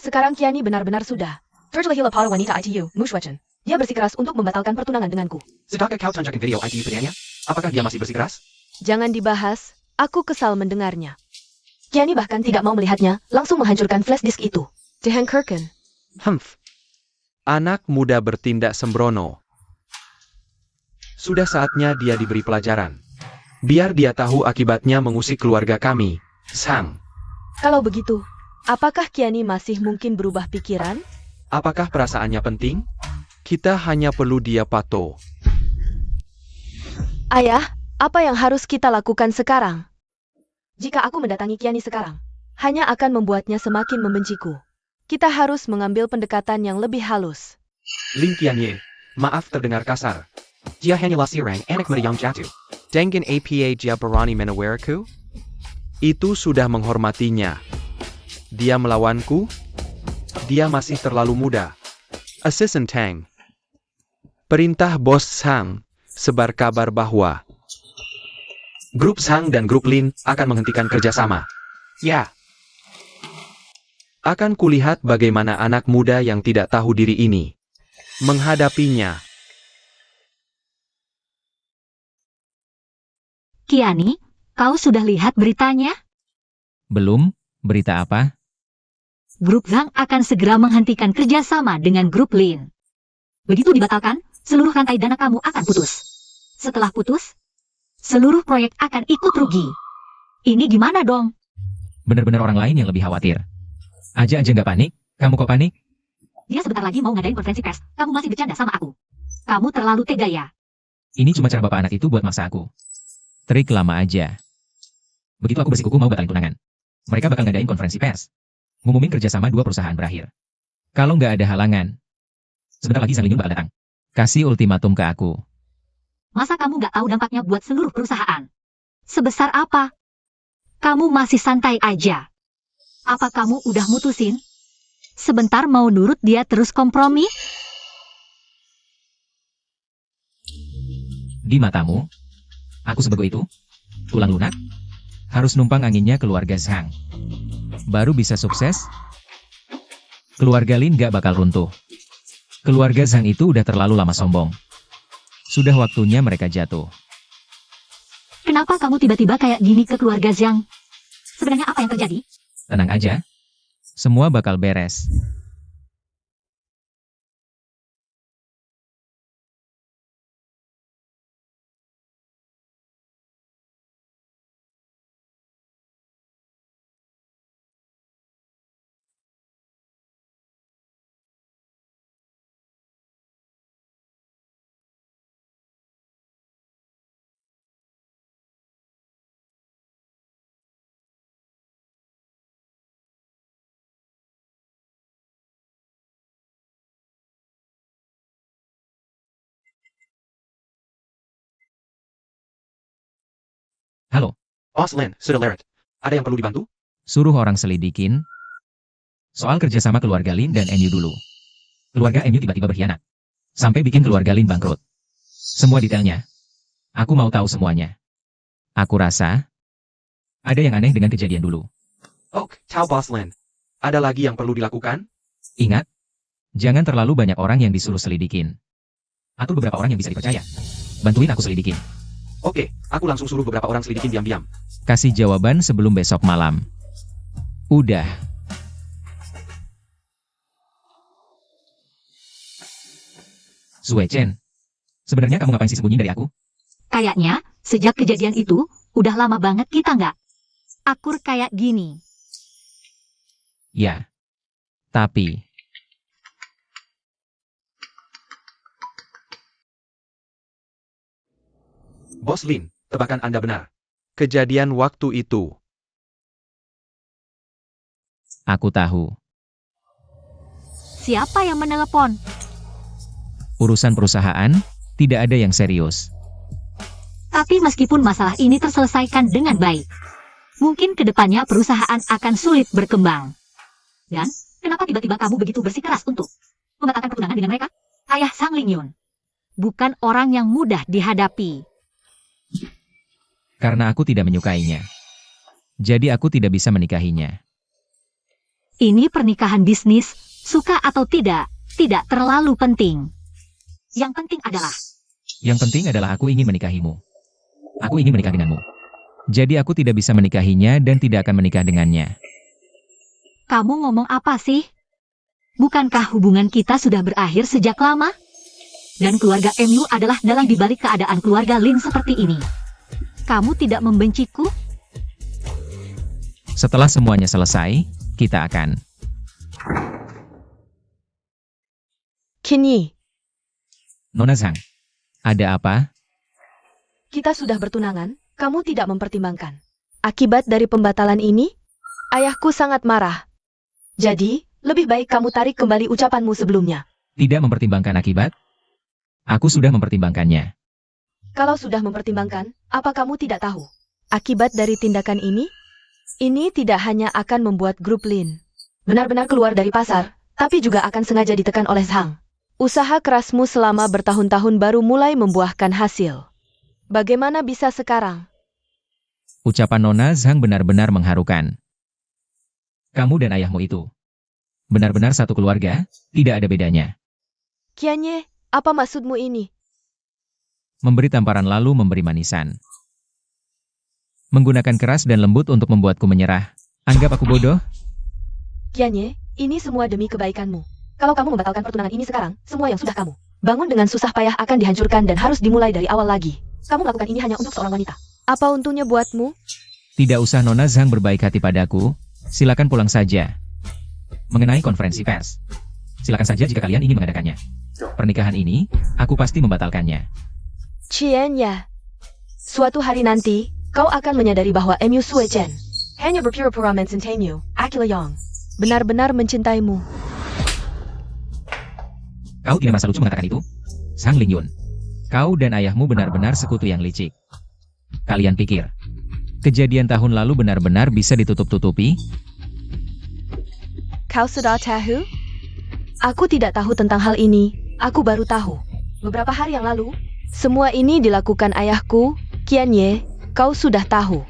Sekarang Qianye benar-benar sudah. Terjadilah para wanita ITU, Mushwachen. Dia bersikeras untuk membatalkan pertunangan denganku. Sudahkah kau tunjukkan video ITU pilihannya? Apakah dia masih bersikeras? Jangan dibahas, aku kesal mendengarnya. Qianye bahkan tidak mau melihatnya, langsung menghancurkan flash disk itu. Dehang Kirken. Anak muda bertindak sembrono. Sudah saatnya dia diberi pelajaran. Biar dia tahu akibatnya mengusik keluarga kami. Sang. Kalau begitu, apakah Qianye masih mungkin berubah pikiran? Apakah perasaannya penting? Kita hanya perlu dia patuh. Ayah, apa yang harus kita lakukan sekarang? Jika aku mendatangi Qianye sekarang, hanya akan membuatnya semakin membenciku. Kita harus mengambil pendekatan yang lebih halus. Lin Qianye, maaf terdengar kasar. Dia hanyalah sirang anak muda yang jatuh. Dengan apa dia berani menawariku? Itu sudah menghormatinya. Dia melawanku? Dia masih terlalu muda. Assistant Tang. Perintah Bos Sang, sebar kabar bahwa Grup Sang dan Grup Lin akan menghentikan kerjasama. Ya. Akan kulihat bagaimana anak muda yang tidak tahu diri ini menghadapinya. Qianye, kau sudah lihat beritanya? Belum, berita apa? Grup Zhang akan segera menghentikan kerjasama dengan Grup Lin. Begitu dibatalkan, seluruh rantai dana kamu akan putus. Setelah putus, seluruh proyek akan ikut rugi. Ini gimana dong? Benar-benar orang lain yang lebih khawatir. Aja nggak panik, kamu kok panik? Dia sebentar lagi mau ngadain konferensi pers, kamu masih bercanda sama aku. Kamu terlalu tega ya. Ini cuma cara bapak anak itu buat maksa aku. Trik lama aja. Begitu aku bersikuku mau batalin tunangan, mereka bakal ngadain konferensi pers. Ngumumin kerjasama dua perusahaan berakhir. Kalau nggak ada halangan, sebentar lagi Zhang Lingyun bakal datang. Kasih ultimatum ke aku. Masa kamu nggak tahu dampaknya buat seluruh perusahaan? Sebesar apa? Kamu masih santai aja. Apa kamu udah mutusin? Sebentar mau nurut dia terus kompromi? Di matamu, aku sebego itu? Tulang lunak? Harus numpang anginnya keluarga Zhang. Baru bisa sukses? Keluarga Lin gak bakal runtuh. Keluarga Zhang itu udah terlalu lama sombong. Sudah waktunya mereka jatuh. Kenapa kamu tiba-tiba kayak gini ke keluarga Zhang? Sebenarnya apa yang terjadi? Tenang aja. Semua bakal beres. Halo, Os Lin, sudah leret. Ada yang perlu dibantu? suruh orang selidikin soal kerjasama keluarga Lin dan NU dulu. Keluarga NU tiba-tiba berkhianat. Sampai bikin keluarga Lin bangkrut. Semua detailnya. Aku mau tahu semuanya. Aku rasa ada yang aneh dengan kejadian dulu. Oh, ciao Bos Lin. Ada lagi yang perlu dilakukan? Ingat, jangan terlalu banyak orang yang disuruh selidikin. Atau beberapa orang yang bisa dipercaya. Bantuin aku selidikin. Oke, aku langsung suruh beberapa orang selidikin diam-diam. Kasih jawaban sebelum besok malam. Udah. Sue Chen, sebenarnya kamu ngapain sih sembunyi dari aku? Kayaknya, sejak kejadian itu, udah lama banget kita nggak akur kayak gini. Ya. Tapi, Bos Lin, tebakan Anda benar. Kejadian waktu itu. aku tahu. Siapa yang menelepon? Urusan perusahaan, tidak ada yang serius. Tapi meskipun masalah ini terselesaikan dengan baik, mungkin kedepannya perusahaan akan sulit berkembang. Dan, kenapa tiba-tiba kamu begitu bersikeras untuk membatalkan pertunangan dengan mereka? Ayah Sang Lingyun bukan orang yang mudah dihadapi. Karena aku tidak menyukainya. Jadi aku tidak bisa menikahinya. Ini pernikahan bisnis, suka atau tidak terlalu penting. Yang penting adalah aku ingin menikahimu. Aku ingin menikah denganmu. Jadi aku tidak bisa menikahinya dan tidak akan menikah dengannya. kamu ngomong apa sih? Bukankah hubungan kita sudah berakhir sejak lama? Dan keluarga MU adalah dalang dibalik keadaan keluarga Lin seperti ini. Kamu tidak membenciku? Setelah semuanya selesai, kita akan... Qin Yi, Nona Zhang, ada apa? kita sudah bertunangan, kamu tidak mempertimbangkan. Akibat dari pembatalan ini, ayahku sangat marah. Jadi, lebih baik kamu tarik kembali ucapanmu sebelumnya. Tidak mempertimbangkan akibat? Aku sudah mempertimbangkannya. Kalau sudah mempertimbangkan, apa kamu tidak tahu? Akibat dari tindakan ini tidak hanya akan membuat grup Lin benar-benar keluar dari pasar, tapi juga akan sengaja ditekan oleh Zhang. Usaha kerasmu selama bertahun-tahun baru mulai membuahkan hasil. Bagaimana bisa sekarang? Ucapan Nona Zhang benar-benar mengharukan. Kamu dan ayahmu itu benar-benar satu keluarga, tidak ada bedanya. Qian Ye, apa maksudmu ini? Memberi tamparan lalu memberi manisan. Menggunakan keras dan lembut untuk membuatku menyerah. Anggap aku bodoh? Qian Ye, ini semua demi kebaikanmu. Kalau kamu membatalkan pertunangan ini sekarang, semua yang sudah kamu bangun dengan susah payah akan dihancurkan dan harus dimulai dari awal lagi. Kamu melakukan ini hanya untuk seorang wanita. Apa untungnya buatmu? Tidak usah Nona Zhang berbaik hati padaku. Silakan pulang saja. Mengenai konferensi pers, silakan saja jika kalian ingin mengadakannya. Pernikahan ini, aku pasti membatalkannya. Qian Ye, suatu hari nanti, kau akan menyadari bahwa MU Sue Chen hanya berpura-pura mencintaimu, Akila Yong. Benar-benar mencintaimu. Kau tidak masa lucu mengatakan itu? Sang Lingyun, kau dan ayahmu benar-benar sekutu yang licik. Kalian pikir, kejadian tahun lalu benar-benar bisa ditutup-tutupi? Kau sudah tahu? Aku tidak tahu tentang hal ini, aku baru tahu. Beberapa hari yang lalu, semua ini dilakukan ayahku, Qian Ye, kau sudah tahu.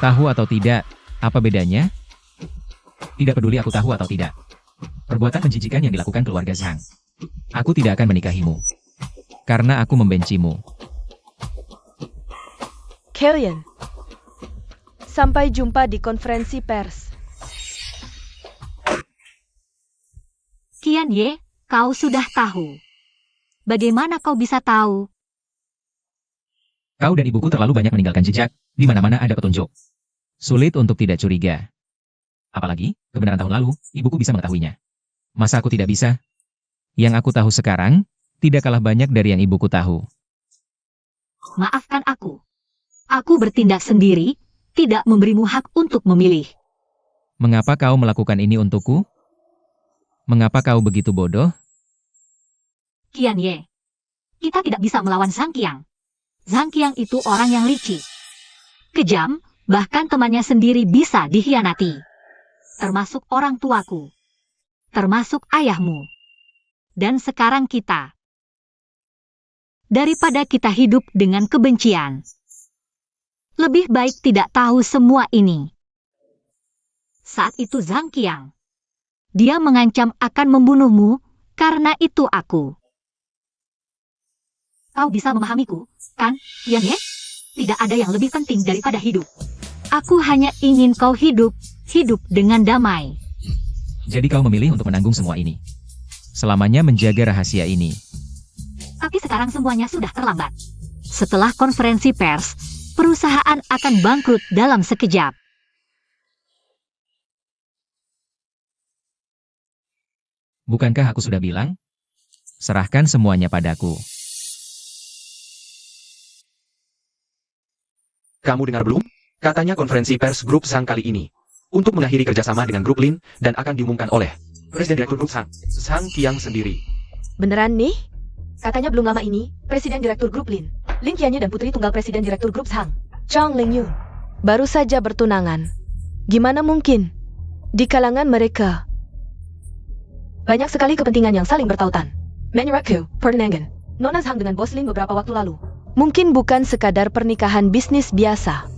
Tahu atau tidak, apa bedanya? Tidak peduli aku tahu atau tidak. Perbuatan menjijikan yang dilakukan keluarga Zhang. Aku tidak akan menikahimu. Karena aku membencimu. Kalian, sampai jumpa di konferensi pers. Qian Ye, kau sudah tahu. Bagaimana kau bisa tahu? Kau dan ibuku terlalu banyak meninggalkan jejak, di mana-mana ada petunjuk. Sulit untuk tidak curiga. Apalagi, kebenaran tahun lalu, ibuku bisa mengetahuinya. Masa aku tidak bisa? Yang aku tahu sekarang, tidak kalah banyak dari yang ibuku tahu. Maafkan aku. Aku bertindak sendiri, tidak memberimu hak untuk memilih. Mengapa kau melakukan ini untukku? Mengapa kau begitu bodoh? Qian Ye, kita tidak bisa melawan Zhang Qiang. Zhang Qiang itu orang yang licik, kejam, bahkan temannya sendiri bisa dikhianati. Termasuk orang tuaku. Termasuk ayahmu. Dan sekarang kita. Daripada kita hidup dengan kebencian, lebih baik tidak tahu semua ini. Saat itu Zhang Qiang, dia mengancam akan membunuhmu, karena itu aku. Kau bisa memahamiku, kan, Qian Ye? Tidak ada yang lebih penting daripada hidup. Aku hanya ingin kau hidup dengan damai. Jadi kau memilih untuk menanggung semua ini. Selamanya menjaga rahasia ini. Tapi sekarang semuanya sudah terlambat. Setelah konferensi pers, perusahaan akan bangkrut dalam sekejap. Bukankah aku sudah bilang? Serahkan semuanya padaku. Kamu dengar belum? Katanya konferensi pers grup Sang kali ini untuk mengakhiri kerjasama dengan grup Lin dan akan diumumkan oleh Presiden Direktur Grup Sang, Sang Qiang sendiri. Beneran nih? Katanya belum lama ini, Presiden Direktur Grup Lin Qianye dan Putri Tunggal Presiden Direktur Grup Sang, Zhang Lingyun, baru saja bertunangan. Gimana mungkin? Di kalangan mereka, banyak sekali kepentingan yang saling bertautan. Menurutku, pertunangan Nona Zhang dengan Bos Lin beberapa waktu lalu mungkin bukan sekadar pernikahan bisnis biasa.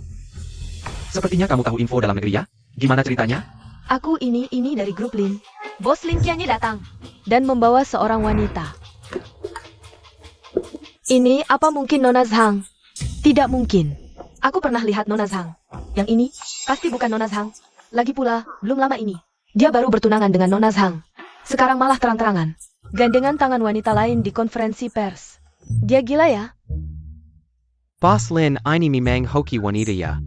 Sepertinya kamu tahu info dalam negeri ya? Gimana ceritanya? Aku ini dari Grup Lin. Bos Lin Qianye datang dan membawa seorang wanita. Ini apa mungkin Nona Zhang? Tidak mungkin. Aku pernah lihat Nona Zhang. Yang ini pasti bukan Nona Zhang. Lagi pula, belum lama ini dia baru bertunangan dengan Nona Zhang. Sekarang malah terang-terangan gandengan tangan wanita lain di konferensi pers. Dia gila ya? Boss Lin ini memang hoki wanita ya.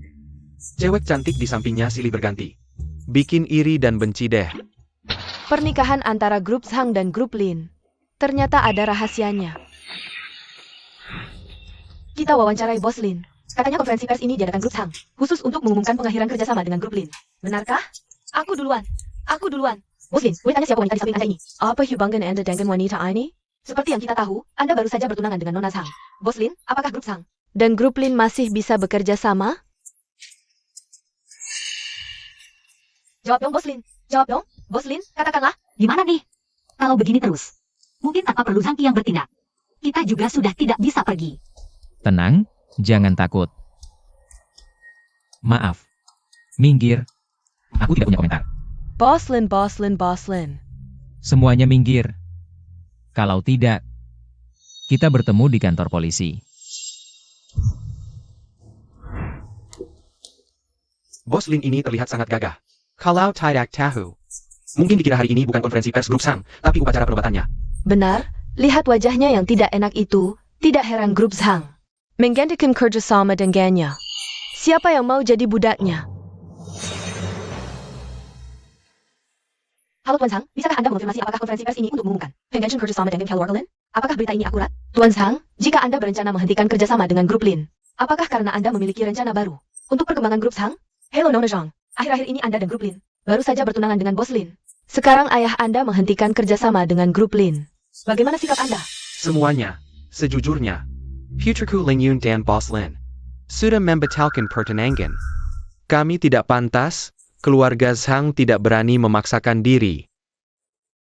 Cewek cantik di sampingnya silih berganti. Bikin iri dan benci deh. Pernikahan antara Grup Zhang dan Grup Lin ternyata ada rahasianya. Kita wawancarai Bos Lin. Katanya konferensi pers ini diadakan Grup Zhang khusus untuk mengumumkan pengakhiran kerjasama dengan Grup Lin. Benarkah? Aku duluan. Bos Lin, boleh tanya siapa wanita di samping Anda ini? Apa hubungan Anda dengan wanita ini? Seperti yang kita tahu, Anda baru saja bertunangan dengan Nona Zhang. Bos Lin, apakah Grup Zhang dan Grup Lin masih bisa bekerja sama? Jawab dong, Bos Lin. Jawab dong, Bos Lin. Katakanlah. Gimana nih? Kalau begini terus, mungkin tanpa perlu Zhang Qiang bertindak, kita juga sudah tidak bisa pergi. Tenang, jangan takut. Maaf. Minggir. Aku tidak punya komentar. Bos Lin. Semuanya minggir. Kalau tidak, kita bertemu di kantor polisi. Bos Lin ini terlihat sangat gagah. Kalau tidak tahu. Mungkin dikira hari ini bukan konferensi pers grup Sang, tapi upacara penobatannya. Benar, lihat wajahnya yang tidak enak itu, tidak heran Grup Zhang menggantikan kerjasama dengannya. Siapa yang mau jadi budaknya? Halo Tuan Zhang, bisakah Anda mengonfirmasi apakah konferensi pers ini untuk mengumumkan penggantian kerjasama dengan keluarga Lin? Apakah berita ini akurat? Tuan Zhang, jika Anda berencana menghentikan kerjasama dengan Grup Lin, apakah karena Anda memiliki rencana baru untuk perkembangan Grup Zhang? Hello Nona Zhang, akhir-akhir ini Anda dan Grup Lin baru saja bertunangan dengan Bos Lin. Sekarang ayah Anda menghentikan kerjasama dengan Grup Lin. Bagaimana sikap Anda? Semuanya, sejujurnya, Putriku Lingyun dan Boss Lin sudah membatalkan pertunangan. Kami tidak pantas, keluarga Zhang tidak berani memaksakan diri.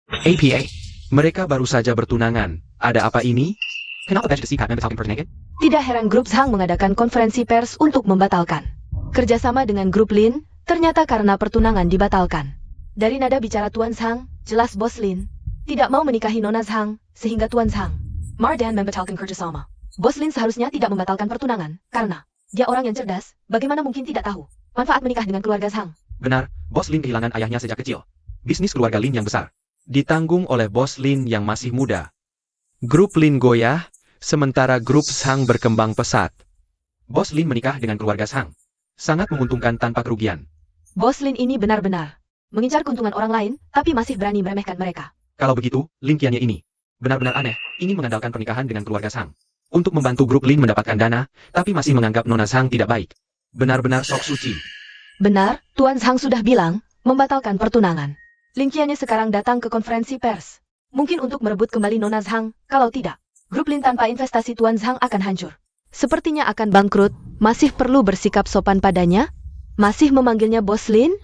APA, mereka baru saja bertunangan. Ada apa ini? Kenapa Badge the Sea membatalkan pertunangan? Tidak heran Grup Zhang mengadakan konferensi pers untuk membatalkan kerjasama dengan Grup Lin, ternyata karena pertunangan dibatalkan. Dari nada bicara Tuan Zhang, jelas Bos Lin tidak mau menikahi Nona Zhang, sehingga Tuan Zhang Mardan membatalkan kerjasama. Bos Lin seharusnya tidak membatalkan pertunangan, karena dia orang yang cerdas, bagaimana mungkin tidak tahu manfaat menikah dengan keluarga Zhang. Benar, Bos Lin kehilangan ayahnya sejak kecil. Bisnis keluarga Lin yang besar ditanggung oleh Bos Lin yang masih muda. Grup Lin goyah, sementara Grup Zhang berkembang pesat. Bos Lin menikah dengan keluarga Zhang. Sangat menguntungkan tanpa kerugian. Bos Lin ini benar-benar mengincar keuntungan orang lain, tapi masih berani meremehkan mereka. Kalau begitu, Lin Qianye ini benar-benar aneh, ingin mengandalkan pernikahan dengan keluarga Zhang untuk membantu grup Lin mendapatkan dana, tapi masih menganggap Nona Zhang tidak baik. Benar-benar sok suci. Benar, Tuan Zhang sudah bilang, membatalkan pertunangan. Lin Qianye sekarang datang ke konferensi pers. Mungkin untuk merebut kembali Nona Zhang, kalau tidak, grup Lin tanpa investasi Tuan Zhang akan hancur. Sepertinya akan bangkrut, masih perlu bersikap sopan padanya? Masih memanggilnya Bos Lin?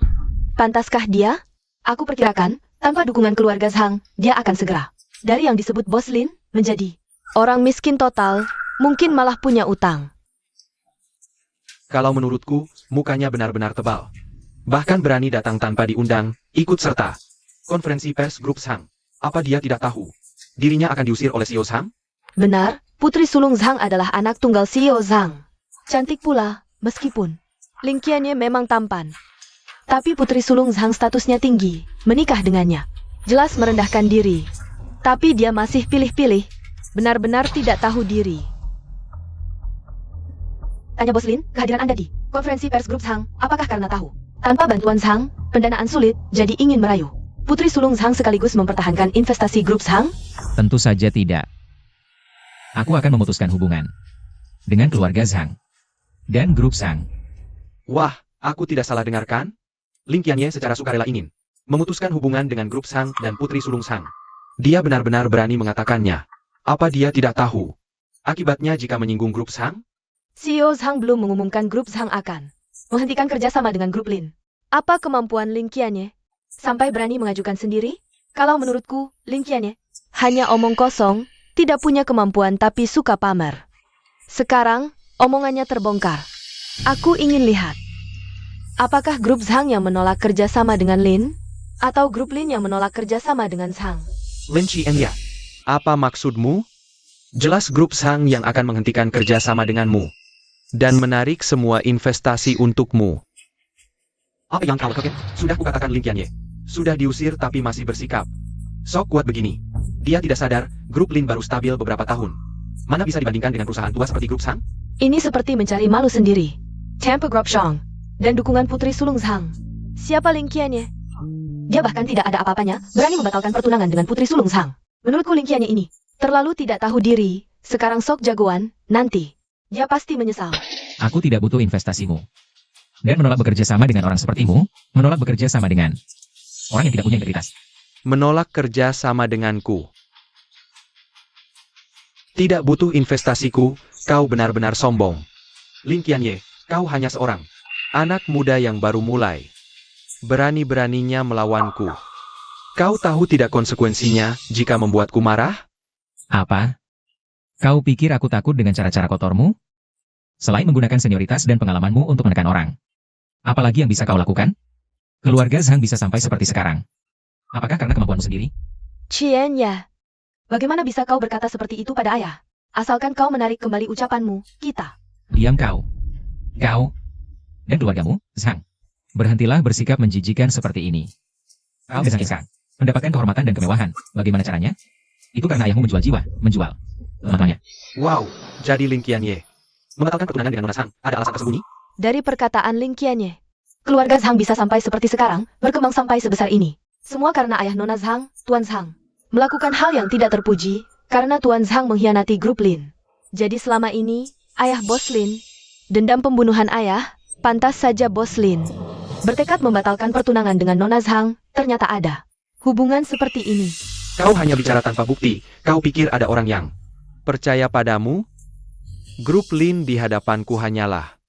Pantaskah dia? Aku perkirakan, tanpa dukungan keluarga Zhang, dia akan segera dari yang disebut Bos Lin, menjadi orang miskin total, mungkin malah punya utang. Kalau menurutku, mukanya benar-benar tebal. Bahkan berani datang tanpa diundang, ikut serta konferensi pers grup Zhang. Apa dia tidak tahu dirinya akan diusir oleh CEO Zhang? Benar, Putri Sulung Zhang adalah anak tunggal CEO Zhang. Cantik pula, meskipun Lin Qianye memang tampan. Tapi Putri Sulung Zhang statusnya tinggi, menikah dengannya jelas merendahkan diri. Tapi dia masih pilih-pilih benar-benar tidak tahu diri. Tanya Bos Lin, kehadiran Anda di konferensi pers grup Zhang, apakah karena tahu? Tanpa bantuan Zhang, pendanaan sulit, jadi ingin merayu Putri Sulung Zhang sekaligus mempertahankan investasi grup Zhang? Tentu saja tidak. Aku akan memutuskan hubungan dengan keluarga Zhang dan grup Zhang. Wah, aku tidak salah dengarkan? Lin Qianye secara sukarela ingin memutuskan hubungan dengan grup Zhang dan Putri Sulung Zhang. Dia benar-benar berani mengatakannya. Apa dia tidak tahu akibatnya jika menyinggung grup Zhang? CEO Zhang belum mengumumkan grup Zhang akan menghentikan kerjasama dengan grup Lin. Apa kemampuan Lin Qianye sampai berani mengajukan sendiri? Kalau menurutku, Lin Qianye hanya omong kosong, tidak punya kemampuan tapi suka pamer. Sekarang, omongannya terbongkar. Aku ingin lihat. Apakah grup Zhang yang menolak kerjasama dengan Lin? Atau grup Lin yang menolak kerjasama dengan Zhang? Lin Qianye, apa maksudmu? Jelas grup Zhang yang akan menghentikan kerjasama denganmu dan menarik semua investasi untukmu. Apa yang kau lakukan? Sudah kukatakan Lin Qianye. Sudah diusir tapi masih bersikap sok kuat begini. Dia tidak sadar, grup Lin baru stabil beberapa tahun. Mana bisa dibandingkan dengan perusahaan tua seperti grup Zhang? Ini seperti mencari malu sendiri. Tempe Group Zhang dan dukungan Putri Sulung Zhang. Siapa Lin Qianye? Dia bahkan tidak ada apa-apanya, berani membatalkan pertunangan dengan Putri Sulung Zhang. Menurutku Lin Qianye ini terlalu tidak tahu diri. Sekarang sok jagoan, nanti dia pasti menyesal. Aku tidak butuh investasimu. Dan menolak bekerja sama dengan orang sepertimu, menolak bekerja sama dengan orang yang tidak punya integritas. Menolak kerja sama denganku. Tidak butuh investasiku, kau benar-benar sombong. Lin Qianye, kau hanya seorang Anak muda yang baru mulai. Berani-beraninya melawanku. Kau tahu tidak konsekuensinya jika membuatku marah? Apa? Kau pikir aku takut dengan cara-cara kotormu? Selain menggunakan senioritas dan pengalamanmu untuk menekan orang. Apalagi yang bisa kau lakukan? Keluarga Zhang bisa sampai seperti sekarang. Apakah karena kemampuanmu sendiri? Qian ya. Bagaimana bisa kau berkata seperti itu pada ayah? Asalkan kau menarik kembali ucapanmu, kita. Diam kau. Kau. Dan keluargamu, Zhang. Berhentilah bersikap menjijikan seperti ini. Kau dan Zhang mendapatkan kehormatan dan kemewahan. Bagaimana caranya? Itu karena ayahmu menjual jiwa, menjual teman-temannya. Wow, jadi Lin Qianye membatalkan pertunangan dengan Nona Zhang, ada alasan tersembunyi? Dari perkataan Lin Qianye, keluarga Zhang bisa sampai seperti sekarang, berkembang sampai sebesar ini. Semua karena ayah Nona Zhang, Tuan Zhang, melakukan hal yang tidak terpuji, karena Tuan Zhang mengkhianati grup Lin. Jadi selama ini, ayah Bos Lin, dendam pembunuhan ayah, pantas saja Bos Lin bertekad membatalkan pertunangan dengan Nona Zhang, ternyata ada hubungan seperti ini. Kau hanya bicara tanpa bukti, kau pikir ada orang yang Percaya padamu? Grup Lin di hadapanku hanyalah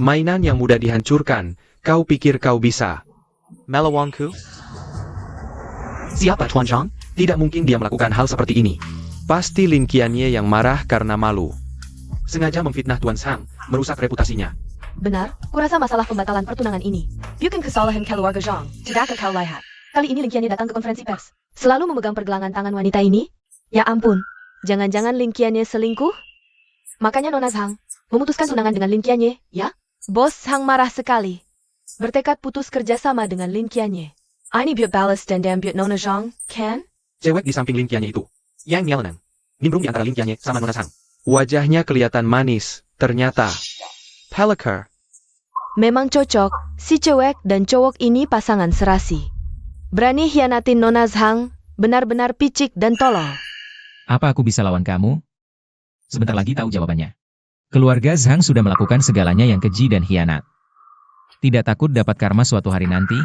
mainan yang mudah dihancurkan. Kau pikir kau bisa melawangku? siapa Tuan Zhang? Tidak mungkin dia melakukan hal seperti ini. Pasti Lin Qianye yang marah karena malu. Sengaja memfitnah Tuan Zhang, merusak reputasinya. Benar, kurasa masalah pembatalan pertunangan ini bukan kesalahan keluarga Zhang, tidak kau lihat. Kali ini Lin Qianye datang ke konferensi pers, selalu memegang pergelangan tangan wanita ini. Ya ampun, jangan-jangan Lin Qianye selingkuh? Makanya Nona Zhang memutuskan tunangan dengan Lin Qianye, ya? Bos Zhang marah sekali. Bertekad putus kerjasama dengan Lin Qianye. Ini buat balas dendam buat Nona Zhang, kan? Cewek di samping Lin Qianye itu, yang Nialenang, nimbrung di antara Lin Qianye sama Nona Zhang. Wajahnya kelihatan manis, ternyata Pelakar. Memang cocok, si cewek dan cowok ini pasangan serasi. Berani hianatin Nona Zhang, benar-benar picik dan tolol. Apa aku bisa lawan kamu? Sebentar lagi tahu jawabannya. Keluarga Zhang sudah melakukan segalanya yang keji dan hianat. Tidak takut dapat karma suatu hari nanti?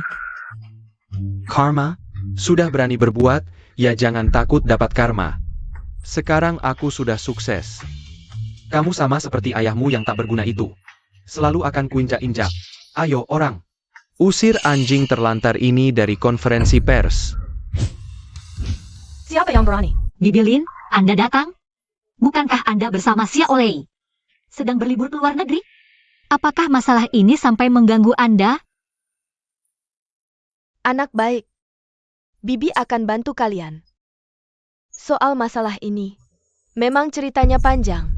Karma? Sudah berani berbuat, ya jangan takut dapat karma. Sekarang aku sudah sukses. Kamu sama seperti ayahmu yang tak berguna itu. Selalu akan kuinjak-injak. Ayo orang. Usir anjing terlantar ini dari konferensi pers. Siapa yang berani? Bibi Lin, Anda datang? Bukankah Anda bersama Xia Olei sedang berlibur ke luar negeri? Apakah masalah ini sampai mengganggu Anda? Anak baik. Bibi akan bantu kalian. Soal masalah ini, memang ceritanya panjang.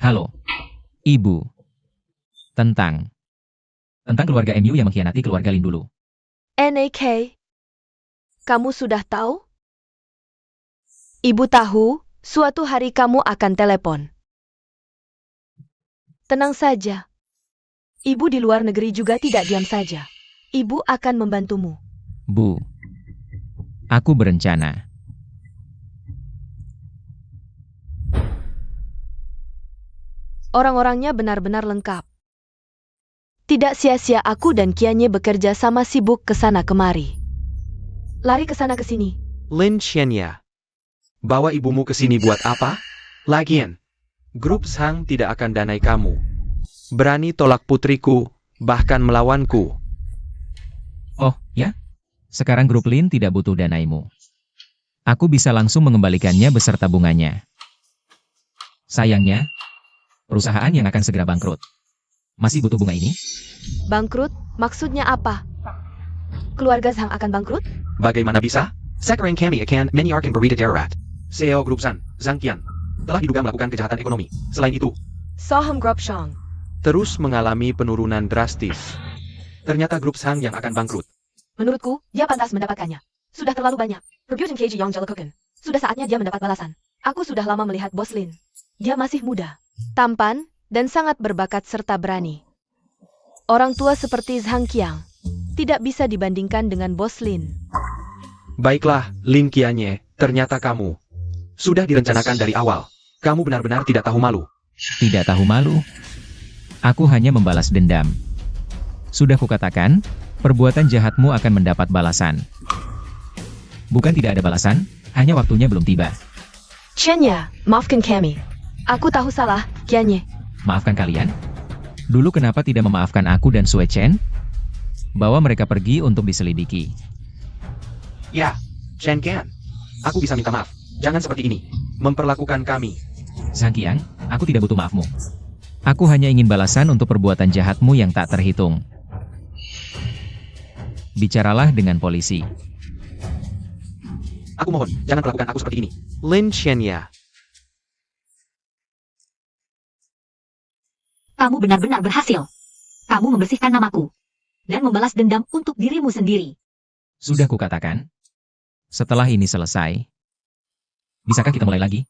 Halo. Ibu. Tentang keluarga MU yang mengkhianati keluarga Lin dulu. NAK, kamu sudah tahu? Ibu tahu, suatu hari kamu akan telepon. Tenang saja. Ibu di luar negeri juga tidak diam saja. Ibu akan membantumu. Bu. Aku berencana. Orang-orangnya benar-benar lengkap. Tidak sia-sia aku dan Kianye bekerja sama sibuk ke sana kemari. Lari ke sana ke sini. Lin Qianye. Bawa ibumu ke sini buat apa? Lagian, grup Zhang tidak akan danai kamu. Berani tolak putriku, bahkan melawanku. Oh, ya? Sekarang grup Lin tidak butuh danaimu. Aku bisa langsung mengembalikannya beserta bunganya. Sayangnya, perusahaan yang akan segera bangkrut. Masih butuh bunga ini? Bangkrut? Maksudnya apa? Keluarga Zhang akan bangkrut? Bagaimana bisa? Sekarang kami akan menyiarkan berita darurat. CEO Grup Zhang, Zhang Qian, telah diduga melakukan kejahatan ekonomi. Selain itu, Soham Group Shang. Terus mengalami penurunan drastis. ternyata Grup Zhang yang akan bangkrut. Menurutku, dia pantas mendapatkannya. Sudah terlalu banyak. Perbuatan KG yang dilakukan. Sudah saatnya dia mendapat balasan. Aku sudah lama melihat Bos Lin. Dia masih muda, tampan, dan sangat berbakat serta berani. Orang tua seperti Zhang Qiang tidak bisa dibandingkan dengan Bos Lin. Baiklah, Lin Qianye, ternyata kamu sudah direncanakan dari awal. Kamu benar-benar tidak tahu malu. Tidak tahu malu. Aku hanya membalas dendam. Sudah kukatakan, perbuatan jahatmu akan mendapat balasan. Bukan tidak ada balasan, hanya waktunya belum tiba. Qianye, maafkan kami. Aku tahu salah, Qianye. Maafkan kalian? Dulu kenapa tidak memaafkan aku dan Sue Chen? Bawa mereka pergi untuk diselidiki. Ya, Chen Qian. Aku bisa minta maaf. Jangan seperti ini. Memperlakukan kami. Zhang Qiang, aku tidak butuh maafmu. Aku hanya ingin balasan untuk perbuatan jahatmu yang tak terhitung. Bicaralah dengan polisi. Aku mohon, jangan perlakukan aku seperti ini. Lin Qianye. Kamu benar-benar berhasil. Kamu membersihkan namaku. Dan membalas dendam untuk dirimu sendiri. Sudah kukatakan. Setelah ini selesai, bisakah kita mulai lagi?